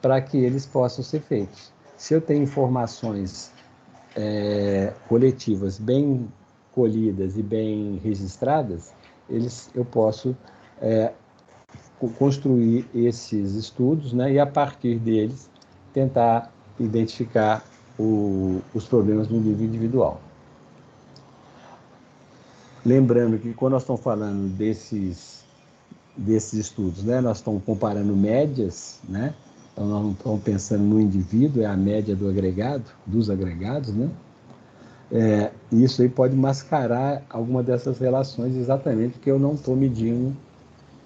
Para que eles possam ser feitos. Se eu tenho informações coletivas bem colhidas e bem registradas, eu posso construir esses estudos, né, e a partir deles tentar identificar os problemas no nível individual. Lembrando que quando nós estamos falando desses estudos, né, nós estamos comparando médias, né? Então nós não estamos pensando no indivíduo, é a média dos agregados, né? Isso aí pode mascarar alguma dessas relações, exatamente porque eu não estou medindo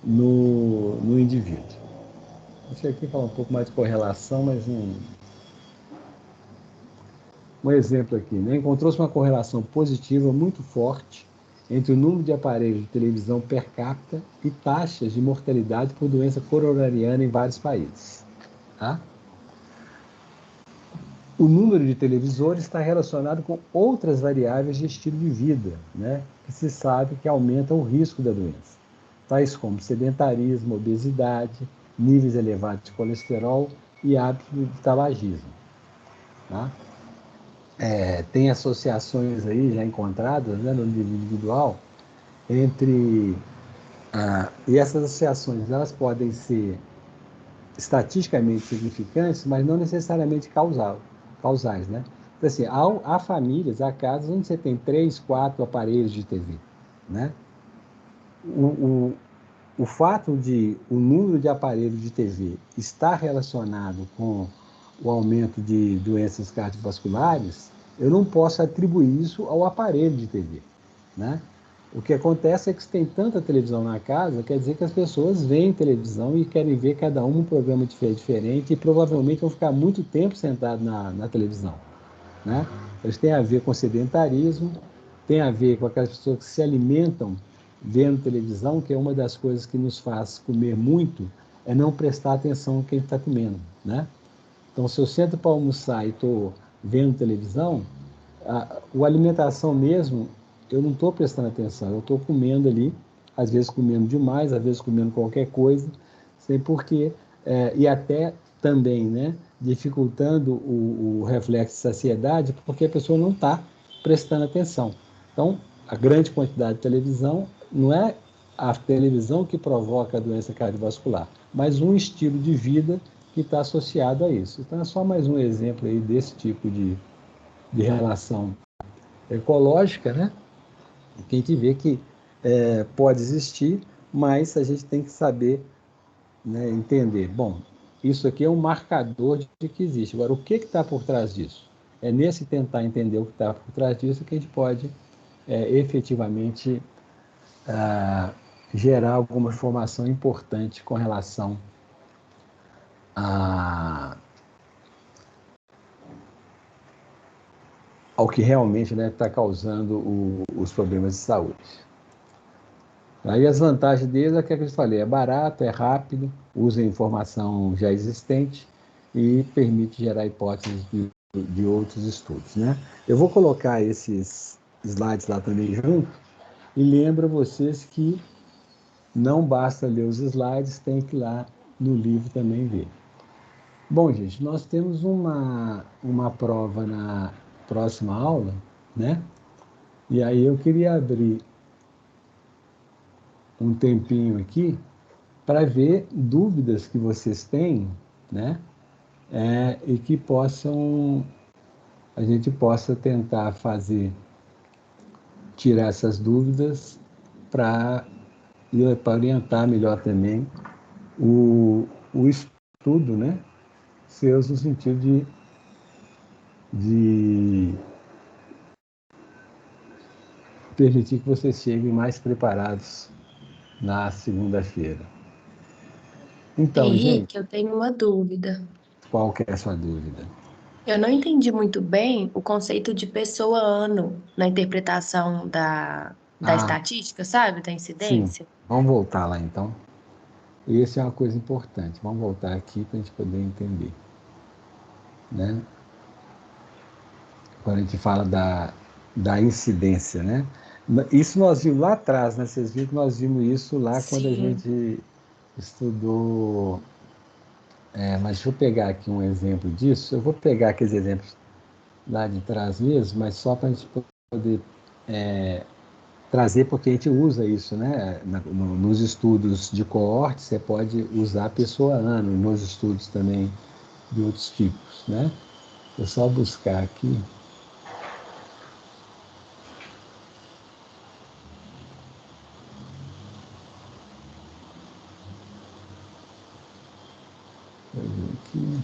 no indivíduo. Deixa eu aqui falar um pouco mais de correlação, mas um exemplo aqui, né? Encontrou-se uma correlação positiva muito forte entre o número de aparelhos de televisão per capita e taxas de mortalidade por doença coronariana em vários países. Tá? O número de televisores está relacionado com outras variáveis de estilo de vida, né, que se sabe que aumentam o risco da doença, tais como sedentarismo, obesidade, níveis elevados de colesterol e hábito de tabagismo. Tá? Tem associações aí já encontradas, né, no nível individual entre... e essas associações elas podem ser estatisticamente significantes, mas não necessariamente causais, né? Então, assim, há famílias, há casas onde você tem 3, 4 aparelhos de TV, né? O fato de o número de aparelhos de TV estar relacionado com o aumento de doenças cardiovasculares, eu não posso atribuir isso ao aparelho de TV, né? O que acontece é que se tem tanta televisão na casa, quer dizer que as pessoas veem televisão e querem ver cada um programa diferente e provavelmente vão ficar muito tempo sentados na televisão, né? Isso tem a ver com sedentarismo, tem a ver com aquelas pessoas que se alimentam vendo televisão, que é uma das coisas que nos faz comer muito, é não prestar atenção no que a gente está comendo, né? Então, se eu sento para almoçar e estou vendo televisão, a alimentação mesmo, eu não estou prestando atenção, eu estou comendo ali, às vezes comendo demais, às vezes comendo qualquer coisa, sem porquê, e até também, né, dificultando o reflexo de saciedade, porque a pessoa não está prestando atenção. Então, a grande quantidade de televisão não é a televisão que provoca a doença cardiovascular, mas um estilo de vida que está associado a isso. Então, é só mais um exemplo aí desse tipo de relação ecológica, né? Que a gente vê que pode existir, mas a gente tem que saber, né, entender. Bom, isso aqui é um marcador de que existe. Agora, o que está por trás disso? É nesse tentar entender o que está por trás disso que a gente pode efetivamente gerar alguma informação importante com relação ao que realmente está causando os problemas de saúde. Aí as vantagens dele é que eu falei, é barato, é rápido, usa informação já existente e permite gerar hipóteses de outros estudos, né? Eu vou colocar esses slides lá também junto e lembro a vocês que não basta ler os slides, tem que ir lá no livro também vê. Bom, gente, nós temos uma prova na próxima aula, né? E aí eu queria abrir um tempinho aqui para ver dúvidas que vocês têm, né? E que a gente possa tentar tirar essas dúvidas para orientar melhor também o estudo, né? Seus no sentido de permitir que vocês cheguem mais preparados na segunda-feira. Então, gente, Henrique, eu tenho uma dúvida. qual que é a sua dúvida? Eu não entendi muito bem o conceito de pessoa-ano na interpretação da Ah, estatística, sabe? Da sim. incidência. Vamos voltar lá, então. Essa é uma coisa importante. Vamos voltar aqui para a gente poder entender, né? Quando a gente fala da incidência, né? Isso nós vimos lá atrás, né? Vocês viram que nós vimos isso lá quando a Sim. gente estudou. Mas deixa eu pegar aqui um exemplo disso. Eu vou pegar aqueles exemplos lá de trás mesmo, mas só para a gente poder trazer, porque a gente usa isso, né? Nos estudos de coorte, você pode usar a pessoa ano, nos estudos também de outros tipos, né? É só buscar aqui. Aqui.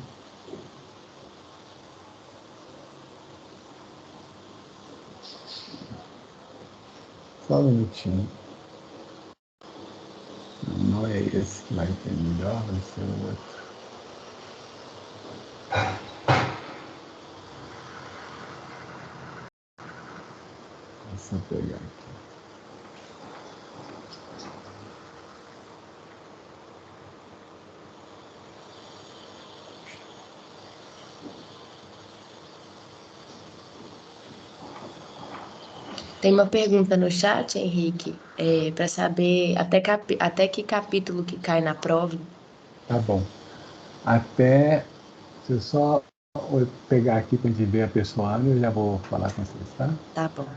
Só um minutinho. Não é esse que vai ter melhor, vai ser o outro. Deixa eu pegar aqui. Tem uma pergunta no chat, Henrique, para saber até que capítulo que cai na prova. Tá bom. Se eu só pegar aqui para a gente ver a pessoa, eu já vou falar com vocês, tá? Tá bom.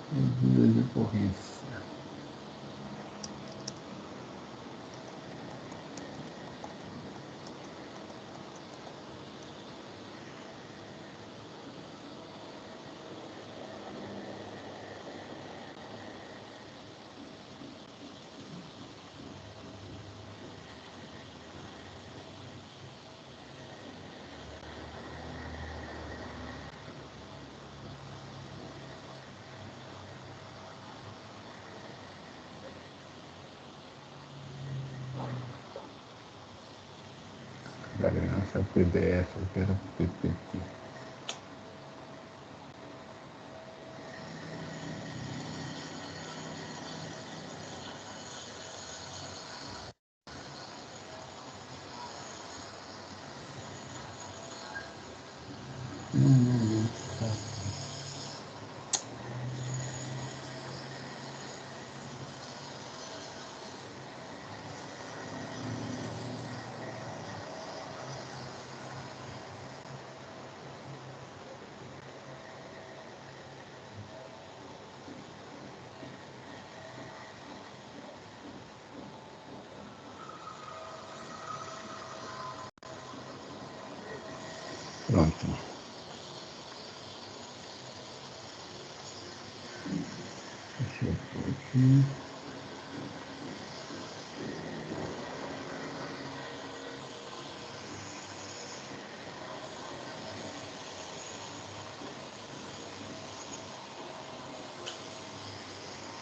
Medida de ocorrência. Variância PDF, eu quero PPT. Pronto. Deixa eu pôr aqui.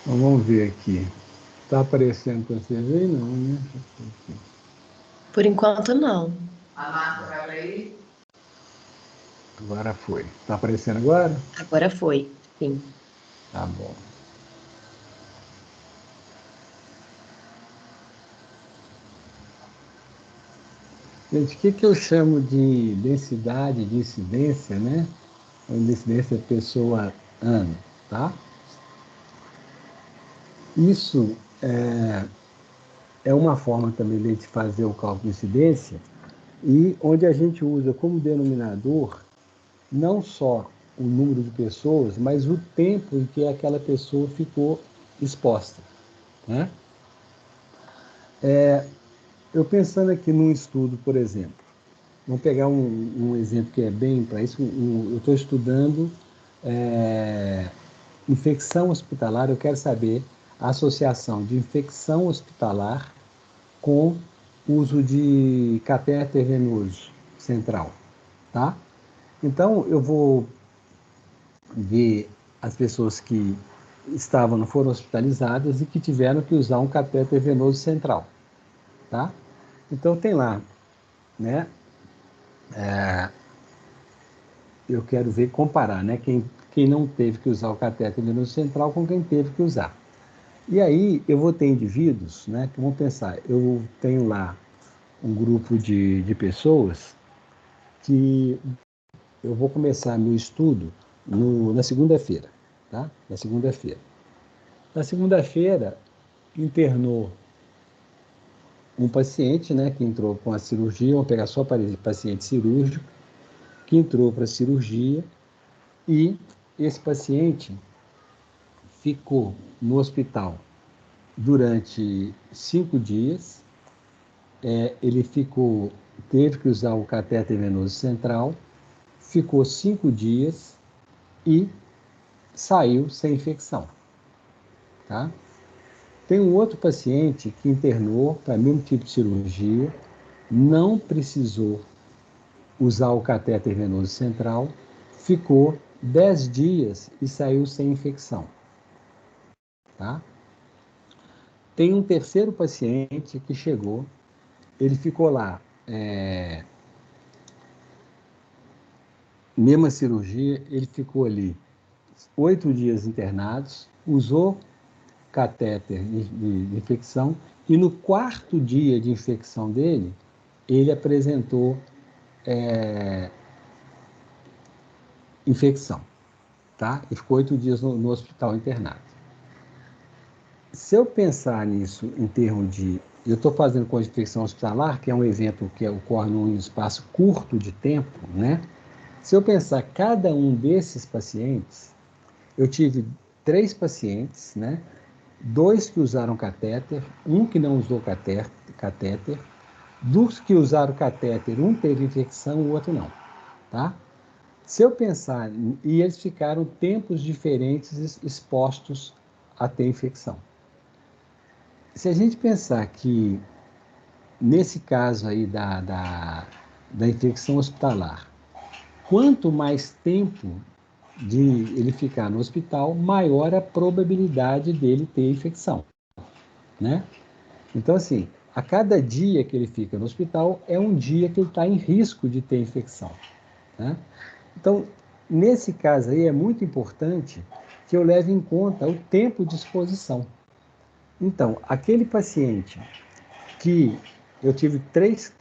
Então, vamos ver aqui. Está aparecendo para vocês aí? Não, né? Por enquanto, não. Agora foi. Está aparecendo agora? Agora foi, sim. Tá bom. Gente, o que eu chamo de densidade de incidência, né? Incidência pessoa-ano, tá? Isso é uma forma também de fazer o cálculo de incidência e onde a gente usa como denominador não só o número de pessoas, mas o tempo em que aquela pessoa ficou exposta, né? Eu pensando aqui num estudo, por exemplo, vamos pegar um exemplo que é bem para isso. Eu estou estudando infecção hospitalar. Eu quero saber a associação de infecção hospitalar com uso de catéter venoso central, tá? Então, eu vou ver as pessoas que foram hospitalizadas e que tiveram que usar um catéter venoso central, tá? Então, tem lá, né? Eu quero ver, comparar, né? Quem não teve que usar o catéter venoso central com quem teve que usar. E aí eu vou ter indivíduos, né? Que vão pensar, eu tenho lá um grupo de pessoas que eu vou começar meu estudo na segunda-feira, tá? Na segunda-feira. Na segunda-feira, internou um paciente, né? Que entrou com a cirurgia, vamos pegar só paciente cirúrgico, que entrou para a cirurgia e esse paciente ficou no hospital durante 5 dias. Ele teve que usar o catéter venoso central, ficou 5 dias e saiu sem infecção, tá? Tem um outro paciente que internou para o mesmo tipo de cirurgia, não precisou usar o catéter venoso central, ficou 10 dias e saiu sem infecção, tá? Tem um terceiro paciente que chegou, ele ficou lá, mesma cirurgia, ele ficou ali 8 dias internados, usou catéter de infecção e no 4º dia de infecção dele, ele apresentou infecção, tá? E ficou 8 dias no hospital internado. Se eu pensar nisso em termos de... Eu estou fazendo com a infecção hospitalar, que é um evento que ocorre num espaço curto de tempo, né? Se eu pensar cada um desses pacientes, eu tive 3 pacientes, né? 2 que usaram catéter, um que não usou catéter. Dos que usaram catéter, um teve infecção, o outro não, tá? Se eu pensar, e eles ficaram tempos diferentes expostos a ter infecção. Se a gente pensar que, nesse caso aí da infecção hospitalar, quanto mais tempo de ele ficar no hospital, maior a probabilidade dele ter infecção, né? Então, assim, a cada dia que ele fica no hospital, é um dia que ele está em risco de ter infecção, né? Então, nesse caso aí, é muito importante que eu leve em conta o tempo de exposição. Então, aquele paciente que eu tive 3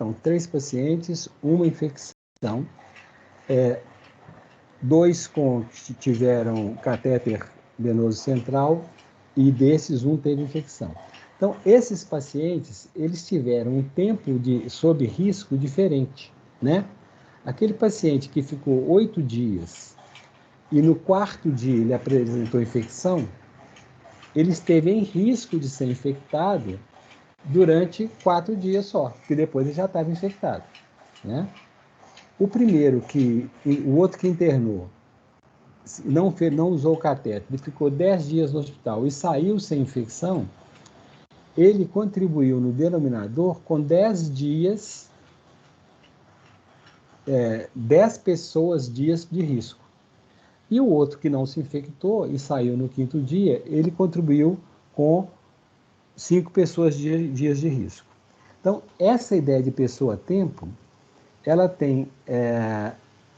pacientes, uma infecção, 2 tiveram catéter venoso central e desses um teve infecção. Então, esses pacientes, eles tiveram um tempo sob risco diferente, né? Aquele paciente que ficou 8 dias e no 4º dia ele apresentou infecção, ele esteve em risco de ser infectado durante 4 dias só, porque depois ele já estava infectado, né? o outro que internou, não usou o catéter, ele ficou 10 dias no hospital e saiu sem infecção, ele contribuiu no denominador com 10 dias, 10 pessoas dias de risco. E o outro que não se infectou e saiu no 5º dia, ele contribuiu com 5 pessoas dias de risco. Então, essa ideia de pessoa-tempo, ela tem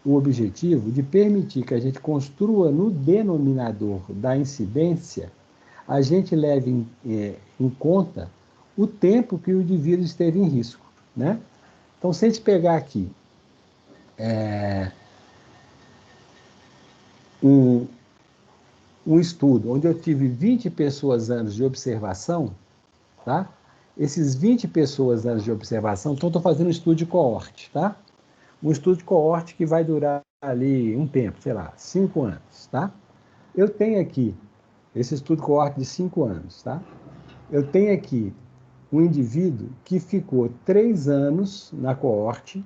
o objetivo de permitir que a gente construa no denominador da incidência, a gente leve em conta o tempo que o indivíduo esteve em risco, né? Então, se a gente pegar aqui um estudo onde eu tive 20 pessoas anos de observação, tá? Esses 20 pessoas anos de observação, então estou fazendo um estudo de coorte, tá? Um estudo de coorte que vai durar ali um tempo, sei lá, 5 anos, tá? Eu tenho aqui esse estudo de coorte de 5 anos, tá? Eu tenho aqui um indivíduo que ficou 3 anos na coorte,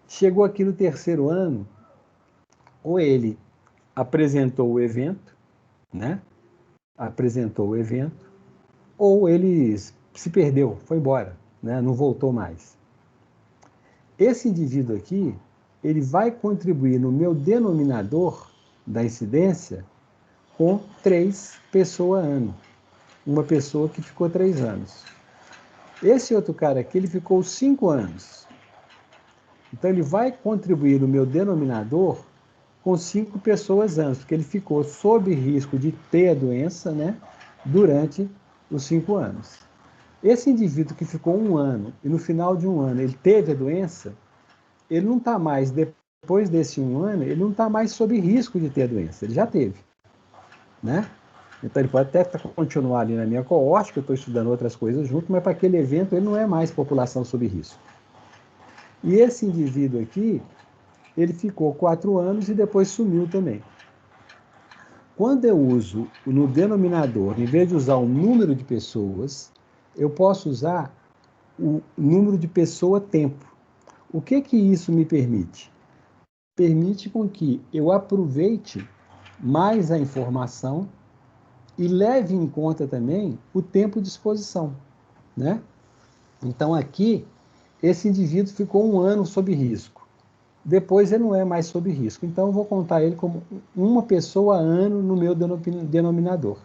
chegou aqui no 3º ano, ou ele apresentou o evento, né? Apresentou o evento, ou ele se perdeu, foi embora, né? Não voltou mais. Esse indivíduo aqui, ele vai contribuir no meu denominador da incidência com 3 pessoas ano. Uma pessoa que ficou 3 anos. Esse outro cara aqui, ele ficou 5 anos. Então, ele vai contribuir no meu denominador com 5 pessoas anos, porque ele ficou sob risco de ter a doença, né, durante os 5 anos. Esse indivíduo que ficou 1 ano e no final de 1 ano ele teve a doença, ele não está mais, depois desse 1 ano, ele não está mais sob risco de ter a doença, ele já teve, né? Então ele pode até continuar ali na minha coorte, que eu estou estudando outras coisas junto, mas para aquele evento ele não é mais população sob risco. E esse indivíduo aqui, ele ficou 4 anos e depois sumiu também. Quando eu uso no denominador, em vez de usar o número de pessoas, eu posso usar o número de pessoa-tempo. O que isso me permite? Permite com que eu aproveite mais a informação e leve em conta também o tempo de exposição, né? Então, aqui, esse indivíduo ficou 1 ano sob risco. Depois, ele não é mais sob risco. Então, eu vou contar ele como uma pessoa ano no meu denominador.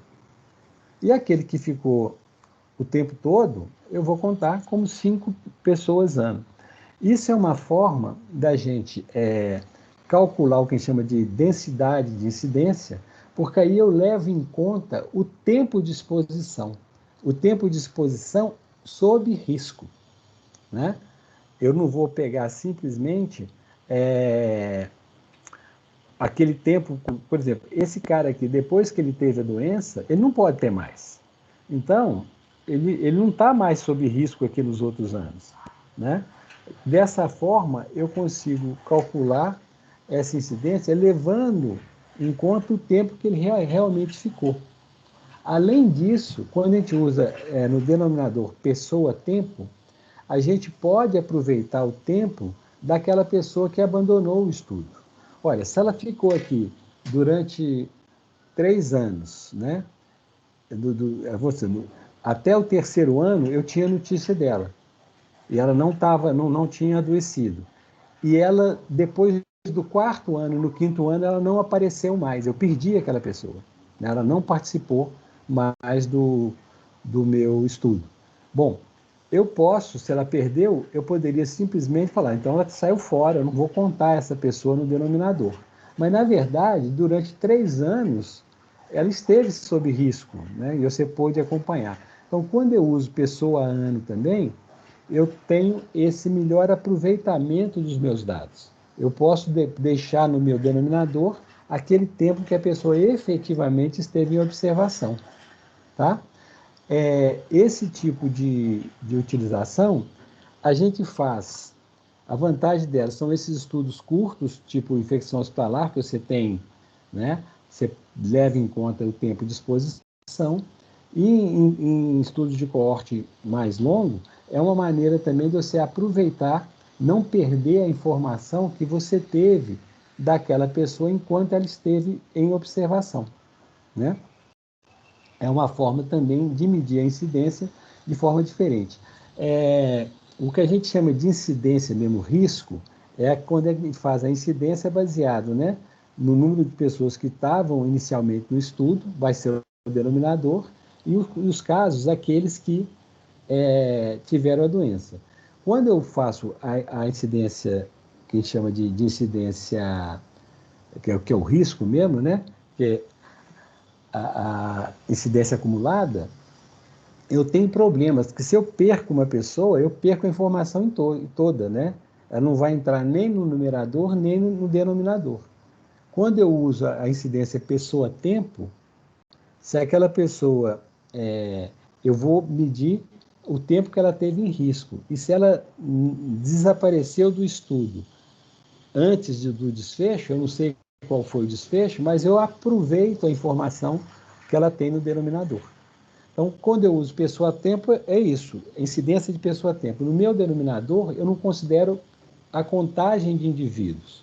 E aquele que ficou o tempo todo, eu vou contar como 5 pessoas ano. Isso é uma forma da gente calcular o que a gente chama de densidade de incidência, porque aí eu levo em conta o tempo de exposição. O tempo de exposição sob risco, né? Eu não vou pegar simplesmente aquele tempo, por exemplo, esse cara aqui, depois que ele teve a doença, ele não pode ter mais. Então, ele não está mais sob risco aqui nos outros anos, né? Dessa forma, eu consigo calcular essa incidência levando em conta o tempo que ele realmente ficou. Além disso, quando a gente usa no denominador pessoa-tempo, a gente pode aproveitar o tempo daquela pessoa que abandonou o estudo. Olha, se ela ficou aqui durante 3 anos, né? Até o 3º ano, eu tinha notícia dela. E ela não tinha adoecido. E ela, depois do 4º ano, no 5º ano, ela não apareceu mais. Eu perdi aquela pessoa, né? Ela não participou mais do meu estudo. Bom, eu posso, se ela perdeu, eu poderia simplesmente falar, então ela saiu fora, eu não vou contar essa pessoa no denominador. Mas, na verdade, durante 3 anos, ela esteve sob risco, né? E você pôde acompanhar. Então, quando eu uso pessoa ano também, eu tenho esse melhor aproveitamento dos meus dados. Eu posso deixar no meu denominador aquele tempo que a pessoa efetivamente esteve em observação, tá? Esse tipo de utilização, a gente faz, a vantagem dela são esses estudos curtos, tipo infecção hospitalar, que você tem, né? Você leva em conta o tempo de exposição, e em estudos de coorte mais longo, é uma maneira também de você aproveitar não perder a informação que você teve daquela pessoa enquanto ela esteve em observação, né? É uma forma também de medir a incidência de forma diferente. O que a gente chama de incidência mesmo, risco, é quando a gente faz a incidência baseado, né, no número de pessoas que estavam inicialmente no estudo, vai ser o denominador, e os casos, aqueles que tiveram a doença. Quando eu faço a incidência, que a gente chama de incidência, que é o risco mesmo, né, que é a incidência acumulada, eu tenho problemas, que se eu perco uma pessoa, eu perco a informação toda, né? Ela não vai entrar nem no numerador, nem no denominador. Quando eu uso a incidência pessoa-tempo, se aquela pessoa, eu vou medir o tempo que ela teve em risco. E se ela desapareceu do estudo antes do desfecho, eu não sei qual foi o desfecho, mas eu aproveito a informação que ela tem no denominador. Então, quando eu uso pessoa-tempo, é isso, incidência de pessoa-tempo. No meu denominador, eu não considero a contagem de indivíduos.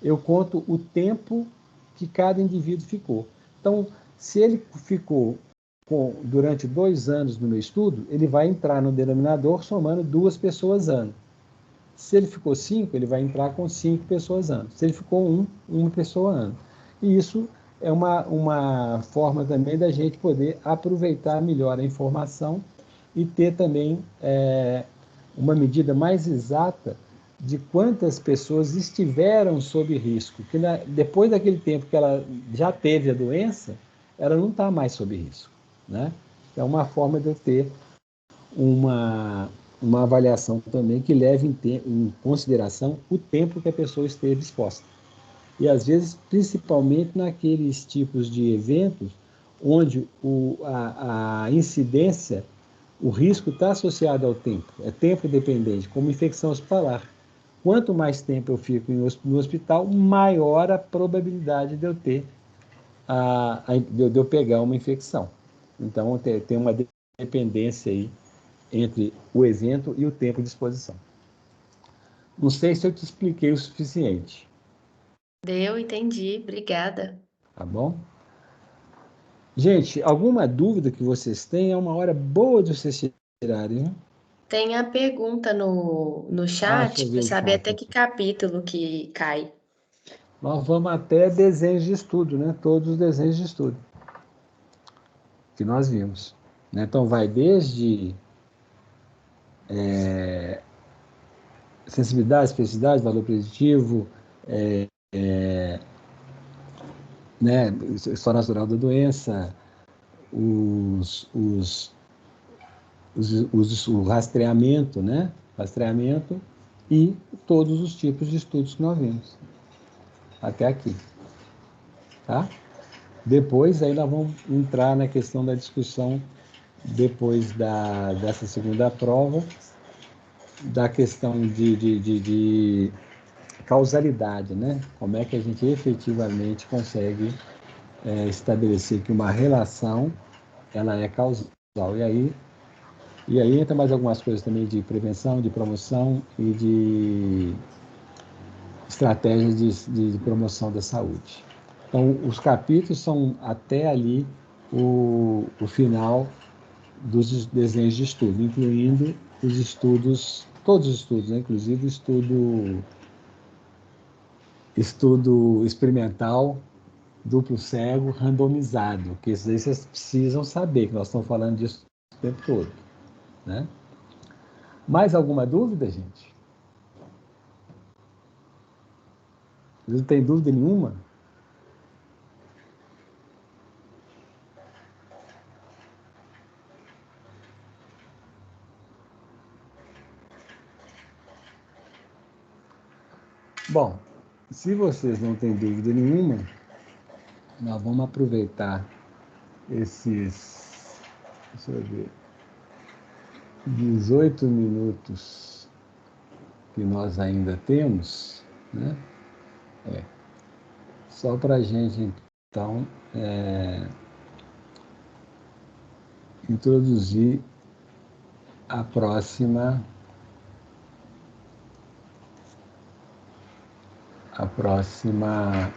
Eu conto o tempo que cada indivíduo ficou. Então, se ele ficou durante 2 anos no meu estudo, ele vai entrar no denominador somando 2 pessoas ano. Se ele ficou 5, ele vai entrar com 5 pessoas ano. Se ele ficou 1 pessoa ano. E isso é uma forma também da gente poder aproveitar melhor a informação e ter também uma medida mais exata de quantas pessoas estiveram sob risco. Que depois daquele tempo que ela já teve a doença, ela não está mais sob risco, né? É uma forma de eu ter uma avaliação também que leve em consideração o tempo que a pessoa esteve exposta. E, às vezes, principalmente naqueles tipos de eventos onde a incidência, o risco está associado ao tempo, é tempo dependente, como infecção hospitalar. Quanto mais tempo eu fico no hospital, maior a probabilidade de eu ter, de eu pegar uma infecção. Então, tem uma dependência aí entre o evento e o tempo de exposição. Não sei se eu te expliquei o suficiente. Deu, entendi. Obrigada. Tá bom? Gente, alguma dúvida que vocês têm? É uma hora boa de vocês tirarem, né? Tem a pergunta no Deixa chat eu ver para o saber chat até que aqui. capítulo que cai. Nós vamos até desenhos de estudo, né? Todos os desenhos de estudo que nós vimos, né? Então, vai desde sensibilidade, especificidade, valor preditivo, né? História natural da doença, o rastreamento, né? Rastreamento e todos os tipos de estudos que nós vimos até aqui, tá? Depois, aí nós vamos entrar na questão da discussão, depois dessa segunda prova, da questão de causalidade, né? Como é que a gente efetivamente consegue estabelecer que uma relação ela é causal. E aí entra mais algumas coisas também de prevenção, de promoção e de estratégias de promoção da saúde. Então, os capítulos são até ali o final dos desenhos de estudo, incluindo os estudos, todos os estudos, né? Inclusive o estudo experimental duplo cego randomizado, que isso aí vocês precisam saber, que nós estamos falando disso o tempo todo, né? Mais alguma dúvida, gente? Vocês não tem dúvida nenhuma? Bom, se vocês não têm dúvida nenhuma, nós vamos aproveitar esses, deixa eu ver, 18 minutos que nós ainda temos, né? Só para a gente, então, introduzir a próxima A próxima.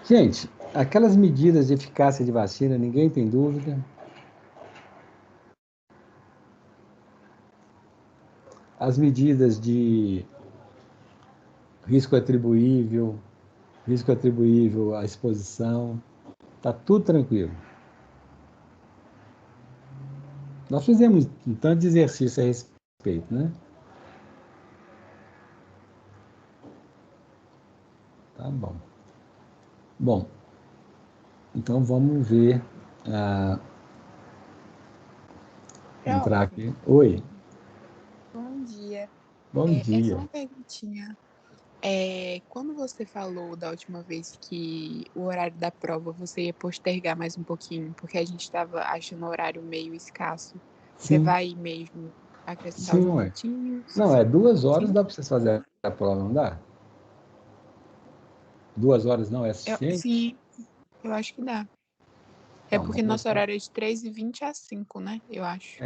Gente, aquelas medidas de eficácia de vacina, ninguém tem dúvida. As medidas de risco atribuível à exposição, está tudo tranquilo. Nós fizemos um tanto de exercício a respeito, né? Tá bom. Bom, então vamos ver. Entrar aqui. Oi. Bom dia. Bom É só dia. uma perguntinha. Quando você falou da última vez que o horário da prova você ia postergar mais um pouquinho, porque a gente estava achando o horário meio escasso, você Sim. vai mesmo acrescentar Sim, os ué. minutinhos? Não, 2 horas Sim? dá para vocês fazerem a prova, não dá? 2 horas não é suficiente? Sim, eu acho que dá. É Não, porque mas eu nosso horário é de 3h20 às 5, né? Eu acho.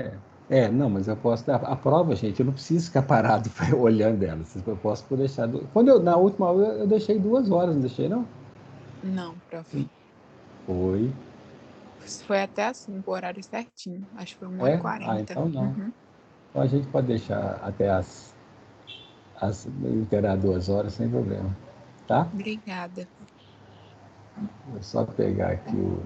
não, mas eu posso dar a prova, gente, eu não preciso ficar parado olhando ela. Eu posso deixar. Na última aula eu deixei 2 horas, não deixei, não? Não, prof. Foi. Foi até às 5, o horário certinho. Acho que foi 1 É? e 40. Então não. Uhum. Então a gente pode deixar até interar 2 horas sem problema. Tá? Obrigada. Vou só pegar aqui o.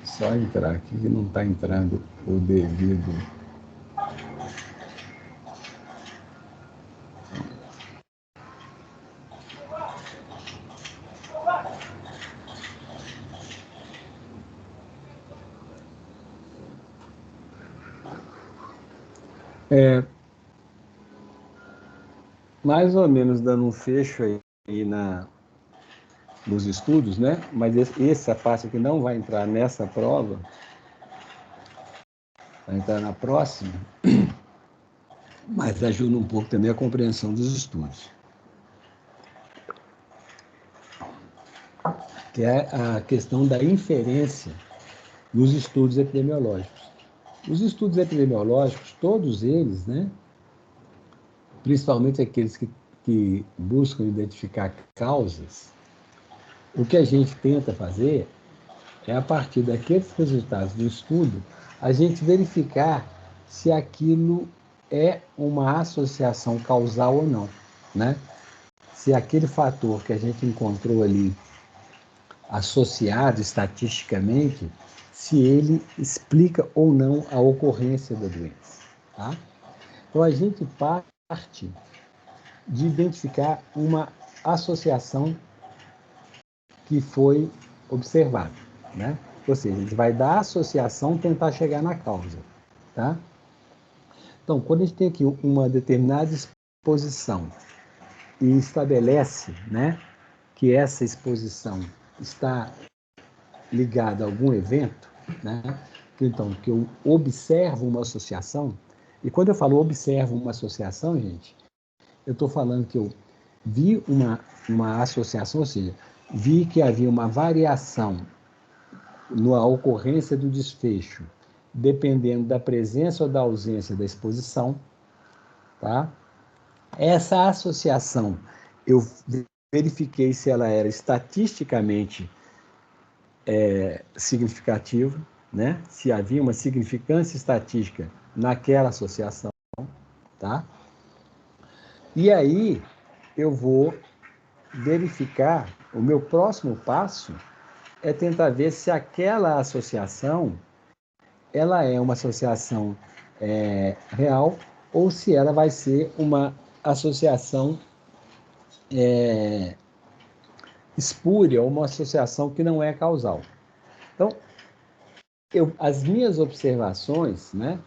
Só entrar aqui que não está entrando o devido. Mais ou menos dando um fecho aí nos estudos, né? Mas essa parte aqui não vai entrar nessa prova, vai entrar na próxima, mas ajuda um pouco também a compreensão dos estudos. Que é a questão da inferência nos estudos epidemiológicos. Os estudos epidemiológicos, todos eles, né? Principalmente aqueles que buscam identificar causas, o que a gente tenta fazer é, a partir daqueles resultados do estudo, a gente verificar se aquilo é uma associação causal ou não, né? Se aquele fator que a gente encontrou ali associado estatisticamente, se ele explica ou não a ocorrência da doença, tá? Então, a gente parte de identificar uma associação que foi observada, né? Ou seja, a gente vai da associação tentar chegar na causa, tá? Então, quando a gente tem aqui uma determinada exposição e estabelece, né, que essa exposição está ligada a algum evento, né? Então, que eu observo uma associação, e quando eu falo observo uma associação, gente, eu estou falando que eu vi uma associação, ou seja, vi que havia uma variação na ocorrência do desfecho, dependendo da presença ou da ausência da exposição, tá? Essa associação, eu verifiquei se ela era estatisticamente significativa, né? Se havia uma significância estatística naquela associação, tá? E aí eu vou verificar, o meu próximo passo é tentar ver se aquela associação ela é uma associação real ou se ela vai ser uma associação espúria, uma associação que não é causal. Então, as minhas observações, né,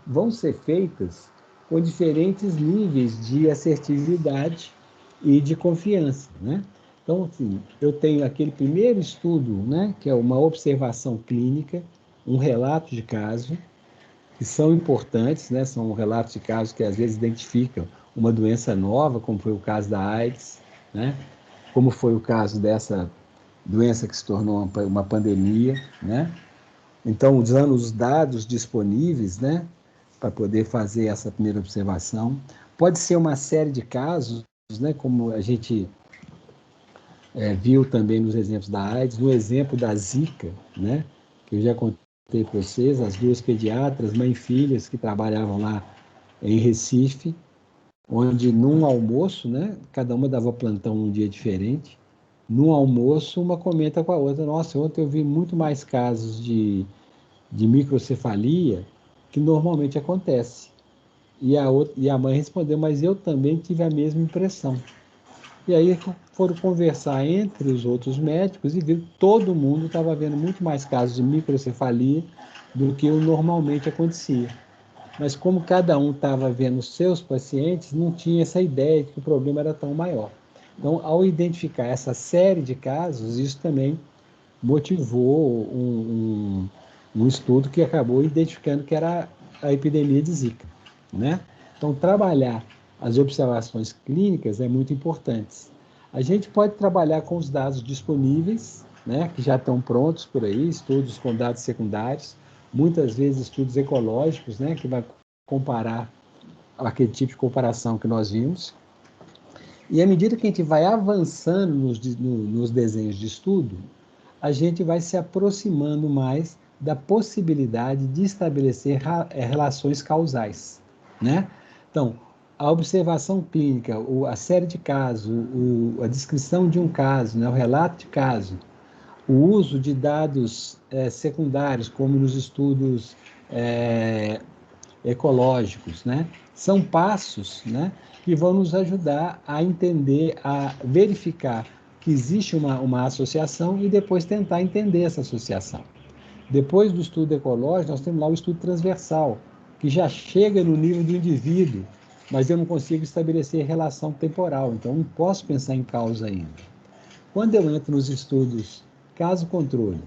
vão ser feitas com diferentes níveis de assertividade e de confiança, né? Então, assim, eu tenho aquele primeiro estudo, né, que é uma observação clínica, um relato de caso, que são importantes, né? São relatos de casos que às vezes identificam uma doença nova, como foi o caso da AIDS, né? Como foi o caso dessa doença que se tornou uma pandemia, né? Então, usando os dados disponíveis, né, para poder fazer essa primeira observação. Pode ser uma série de casos, né, como a gente viu também nos exemplos da AIDS, no exemplo da Zika, né, que eu já contei para vocês, as duas pediatras, mãe e filhas, que trabalhavam lá em Recife, onde num almoço, né, cada uma dava plantão num dia diferente, num almoço uma comenta com a outra, nossa, ontem eu vi muito mais casos de microcefalia que normalmente acontece. E a mãe respondeu, mas eu também tive a mesma impressão. E aí foram conversar entre os outros médicos e viram que todo mundo estava vendo muito mais casos de microcefalia do que o normalmente acontecia. Mas como cada um estava vendo os seus pacientes, não tinha essa ideia de que o problema era tão maior. Então, ao identificar essa série de casos, isso também motivou um estudo que acabou identificando que era a epidemia de Zika, né? Então, trabalhar as observações clínicas é muito importante. A gente pode trabalhar com os dados disponíveis, né, que já estão prontos por aí, estudos com dados secundários, muitas vezes estudos ecológicos, né, que vai comparar aquele tipo de comparação que nós vimos. E à medida que a gente vai avançando nos desenhos de estudo, a gente vai se aproximando mais da possibilidade de estabelecer relações causais, né? Então, a observação clínica, a série de casos, a descrição de um caso, né, o relato de caso, o uso de dados secundários, como nos estudos ecológicos, né? São passos, né, que vão nos ajudar a entender, a verificar que existe uma associação e depois tentar entender essa associação. Depois do estudo ecológico, nós temos lá o estudo transversal, que já chega no nível do indivíduo, mas eu não consigo estabelecer relação temporal, então não posso pensar em causa ainda. Quando eu entro nos estudos caso-controle,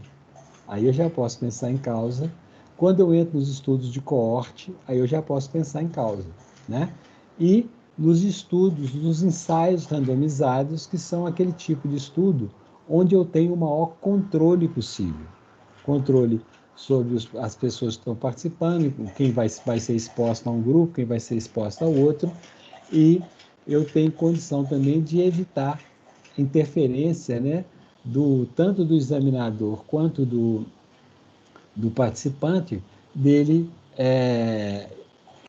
aí eu já posso pensar em causa. Quando eu entro nos estudos de coorte, aí eu já posso pensar em causa, né? E nos estudos, nos ensaios randomizados, que são aquele tipo de estudo onde eu tenho o maior controle possível. Controle sobre as pessoas que estão participando, quem vai ser exposto a um grupo, quem vai ser exposto ao outro, e eu tenho condição também de evitar interferência, né, tanto do examinador quanto do participante, dele,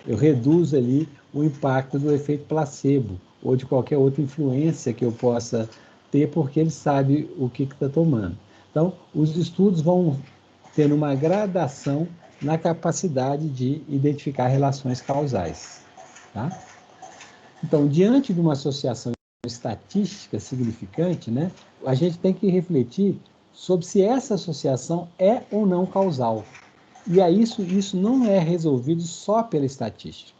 eu reduzo ali o impacto do efeito placebo ou de qualquer outra influência que eu possa ter, porque ele sabe o que está tomando. Então, os estudos vão tendo uma gradação na capacidade de identificar relações causais, tá? Então, diante de uma associação estatística significante, né, a gente tem que refletir sobre se essa associação é ou não causal. E aí isso não é resolvido só pela estatística.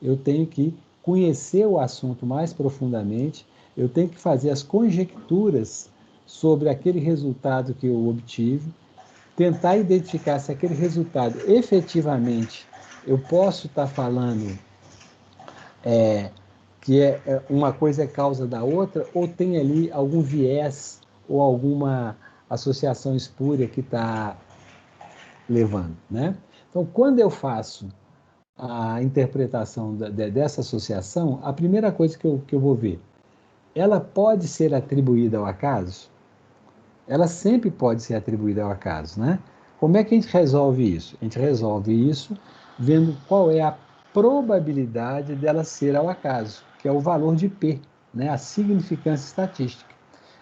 Eu tenho que conhecer o assunto mais profundamente, eu tenho que fazer as conjecturas sobre aquele resultado que eu obtive, tentar identificar se aquele resultado efetivamente eu posso estar falando que uma coisa é causa da outra, ou tem ali algum viés ou alguma associação espúria que está levando, né? Então, quando eu faço a interpretação dessa associação, a primeira coisa que eu vou ver, ela pode ser atribuída ao acaso? Ela sempre pode ser atribuída ao acaso, né? Como é que a gente resolve isso? A gente resolve isso vendo qual é a probabilidade dela ser ao acaso, que é o valor de P, né? A significância estatística.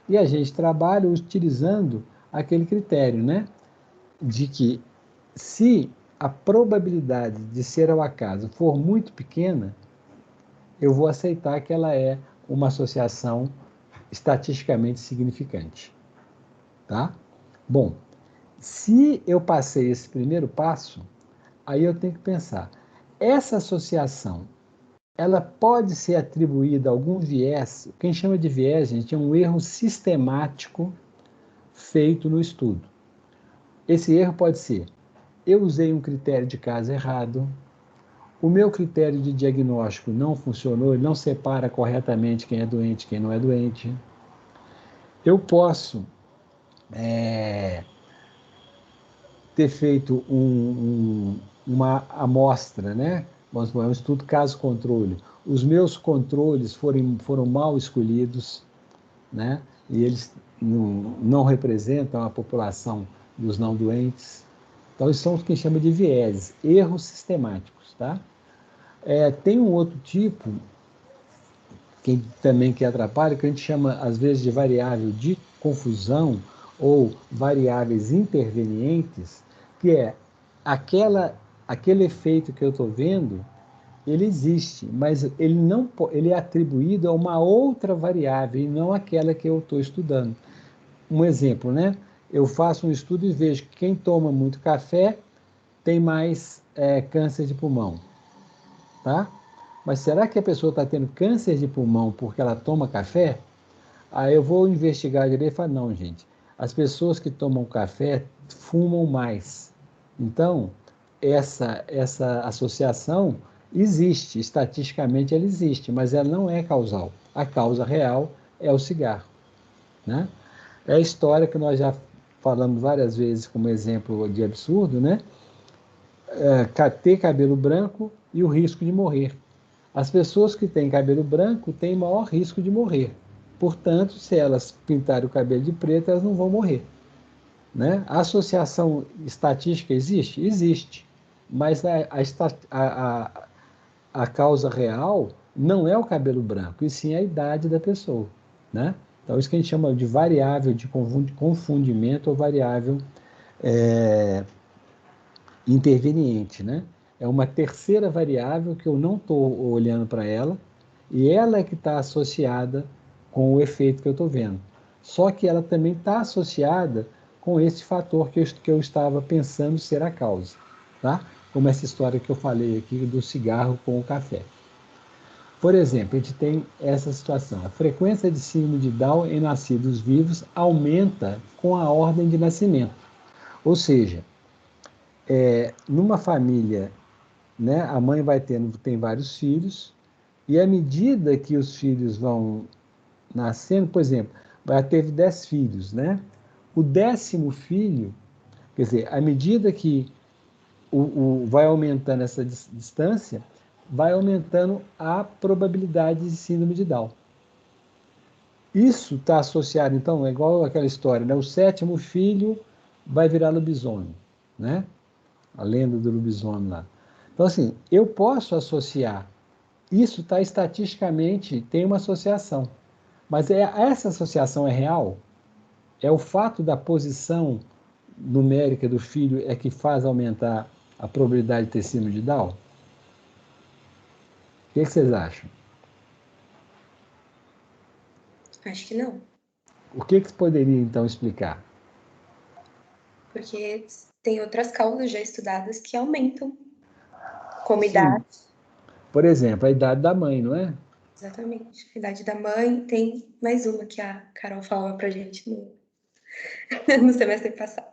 E a gente trabalha utilizando aquele critério, né? De que se a probabilidade de ser ao acaso for muito pequena, eu vou aceitar que ela é uma associação estatisticamente significante. Tá? Bom, Se eu passei esse primeiro passo, aí eu tenho que pensar, essa associação, ela pode ser atribuída a algum viés, quem chama de viés, gente, é um erro sistemático feito no estudo. Esse erro pode ser, eu usei um critério de caso errado, o meu critério de diagnóstico não funcionou, ele não separa corretamente quem é doente e quem não é doente. Eu posso ter feito uma amostra, né? Vamos supor, um estudo caso-controle. Os meus controles foram mal escolhidos, né? E eles não representam a população dos não doentes. Então, isso são o que chama de vieses, erros sistemáticos, tá? Tem um outro tipo, também que atrapalha, que a gente chama, às vezes, de variável de confusão ou variáveis intervenientes, que é aquele efeito que eu estou vendo, ele existe, mas ele é atribuído a uma outra variável e não aquela que eu estou estudando. Um exemplo, né? Eu faço um estudo e vejo que quem toma muito café tem mais câncer de pulmão, tá? Mas será que a pessoa está tendo câncer de pulmão porque ela toma café? Aí eu vou investigar direito e falar, não, gente, as pessoas que tomam café fumam mais. Então, essa associação existe, estatisticamente ela existe, mas ela não é causal. A causa real é o cigarro, né? É a história que nós já falamos várias vezes como exemplo de absurdo, né? Ter cabelo branco e o risco de morrer. As pessoas que têm cabelo branco têm maior risco de morrer. Portanto, se elas pintarem o cabelo de preto, elas não vão morrer, né? A associação estatística existe? Existe. Mas a causa real não é o cabelo branco, e sim a idade da pessoa, né? Então, isso que a gente chama de variável de confundimento ou variável interveniente, né? É uma terceira variável que eu não estou olhando para ela, e ela é que está associada com o efeito que eu estou vendo. Só que ela também está associada com esse fator que eu estava pensando ser a causa, tá? Como essa história que eu falei aqui do cigarro com o café. Por exemplo, a gente tem essa situação. A frequência de síndrome de Down em nascidos vivos aumenta com a ordem de nascimento. Ou seja, numa família, né, a mãe tem vários filhos, e à medida que os filhos vão nascendo, por exemplo, ela teve 10 filhos, né? O 10º filho, quer dizer, à medida que vai aumentando essa distância, vai aumentando a probabilidade de síndrome de Down. Isso está associado, então, é igual aquela história, né? O 7º filho vai virar lobisomem, né? A lenda do lobisomem lá. Então, assim, eu posso associar. Isso está estatisticamente, tem uma associação. Mas essa associação é real? É o fato da posição numérica do filho é que faz aumentar a probabilidade de ter síndrome de Down? O que vocês acham? Acho que não. O que poderia, então, explicar? Porque tem outras causas já estudadas que aumentam, como Sim. idade. Por exemplo, a idade da mãe, não é? Exatamente. A idade da mãe, tem mais uma que a Carol falava pra gente no semestre passado.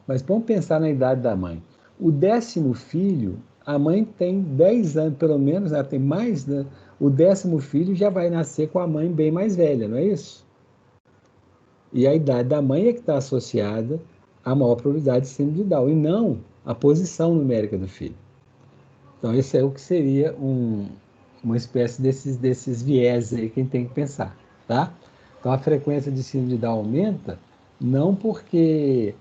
Mas vamos pensar na idade da mãe. O 10º filho, a mãe tem 10 anos, pelo menos, ela tem mais, né? O 10º filho já vai nascer com a mãe bem mais velha, não é isso? E a idade da mãe é que está associada à maior probabilidade de síndrome de Down, e não a posição numérica do filho. Então, esse é o que seria uma espécie desses viés aí que a gente tem que pensar, tá? Então, a frequência de síndrome de Down aumenta não porque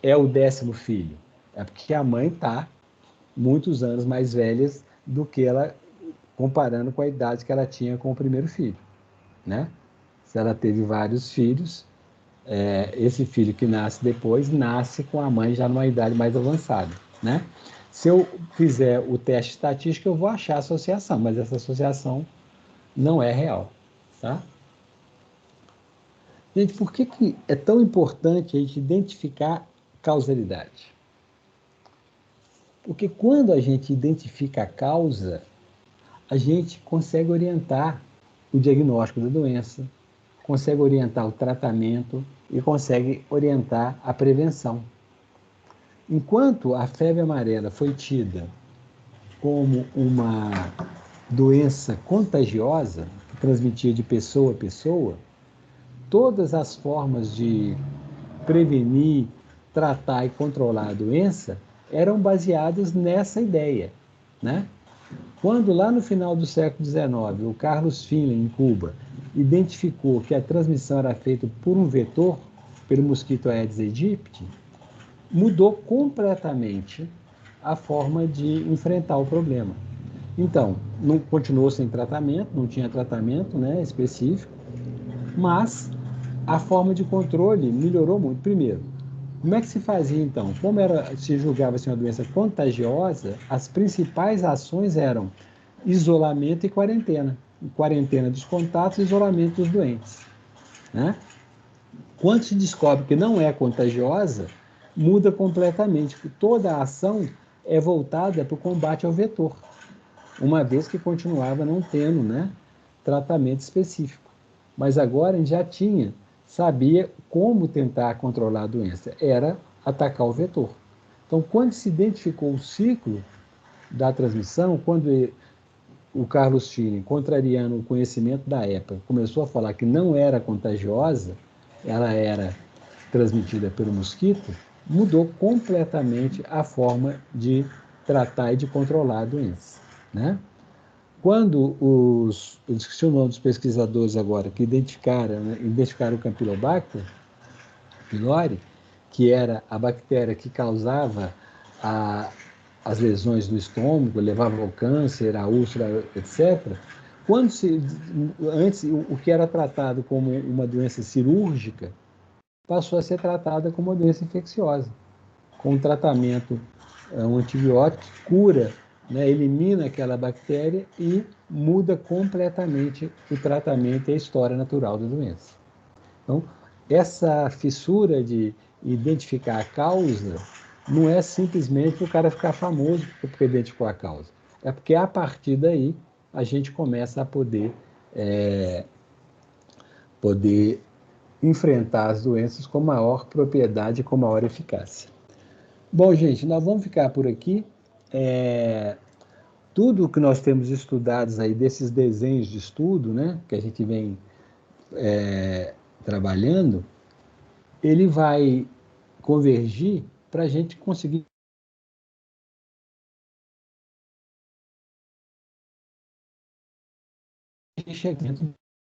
é o 10º filho, é porque a mãe está muitos anos mais velha do que ela, comparando com a idade que ela tinha com o primeiro filho, né? Se ela teve vários filhos, esse filho que nasce depois, nasce com a mãe já numa idade mais avançada, né? Se eu fizer o teste estatístico, eu vou achar a associação, mas essa associação não é real, tá? Gente, por que é tão importante a gente identificar causalidade. Porque quando a gente identifica a causa, a gente consegue orientar o diagnóstico da doença, consegue orientar o tratamento e consegue orientar a prevenção. Enquanto a febre amarela foi tida como uma doença contagiosa, que transmitia de pessoa a pessoa, todas as formas de prevenir, tratar e controlar a doença eram baseadas nessa ideia, né? Quando lá no final do século XIX, o Carlos Finlay, em Cuba, identificou que a transmissão era feita por um vetor, pelo mosquito Aedes aegypti, mudou completamente a forma de enfrentar o problema. Então, não continuou sem tratamento, não tinha tratamento, né, específico, mas a forma de controle melhorou muito. Primeiro, como é que se fazia então? Como se julgava-se uma doença contagiosa, as principais ações eram isolamento e quarentena. Quarentena dos contatos e isolamento dos doentes, né? Quando se descobre que não é contagiosa, muda completamente. Toda a ação é voltada para o combate ao vetor, uma vez que continuava não tendo, né, tratamento específico. Mas agora a gente já sabia como tentar controlar a doença, era atacar o vetor. Então, quando se identificou o ciclo da transmissão, quando o Carlos Finlay, contrariando o conhecimento da época, começou a falar que não era contagiosa, ela era transmitida pelo mosquito, mudou completamente a forma de tratar e de controlar a doença, né? Quando eu esqueci o nome dos pesquisadores agora, que identificaram o Campylobacter pylori, que era a bactéria que causava as lesões do estômago, levava ao câncer, à úlcera, etc. Antes, o que era tratado como uma doença cirúrgica passou a ser tratada como uma doença infecciosa, com um tratamento, um antibiótico que cura, né, elimina aquela bactéria e muda completamente o tratamento e a história natural da doença. Então, essa fissura de identificar a causa não é simplesmente para o cara ficar famoso porque identificou a causa. É porque, a partir daí, a gente começa a poder enfrentar as doenças com maior propriedade e com maior eficácia. Bom, gente, nós vamos ficar por aqui. Tudo que nós temos estudados aí desses desenhos de estudo, né, que a gente vem trabalhando, ele vai convergir para a gente conseguir enxergamento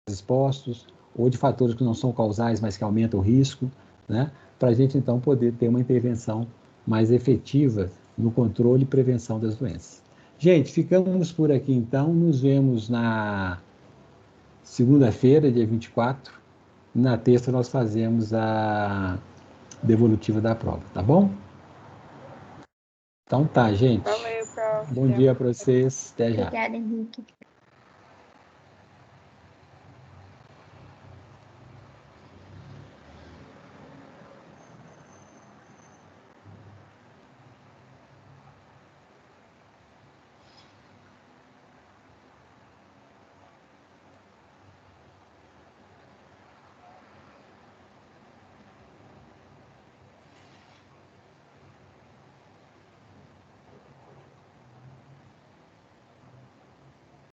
expostos ou de fatores que não são causais, mas que aumentam o risco, né, para a gente então poder ter uma intervenção mais efetiva no controle e prevenção das doenças. Gente, ficamos por aqui então, nos vemos na segunda-feira, dia 24, na terça nós fazemos a devolutiva da prova, tá bom? Então tá, gente. Valeu, prof. Bom dia para vocês, até já. Obrigada, Henrique.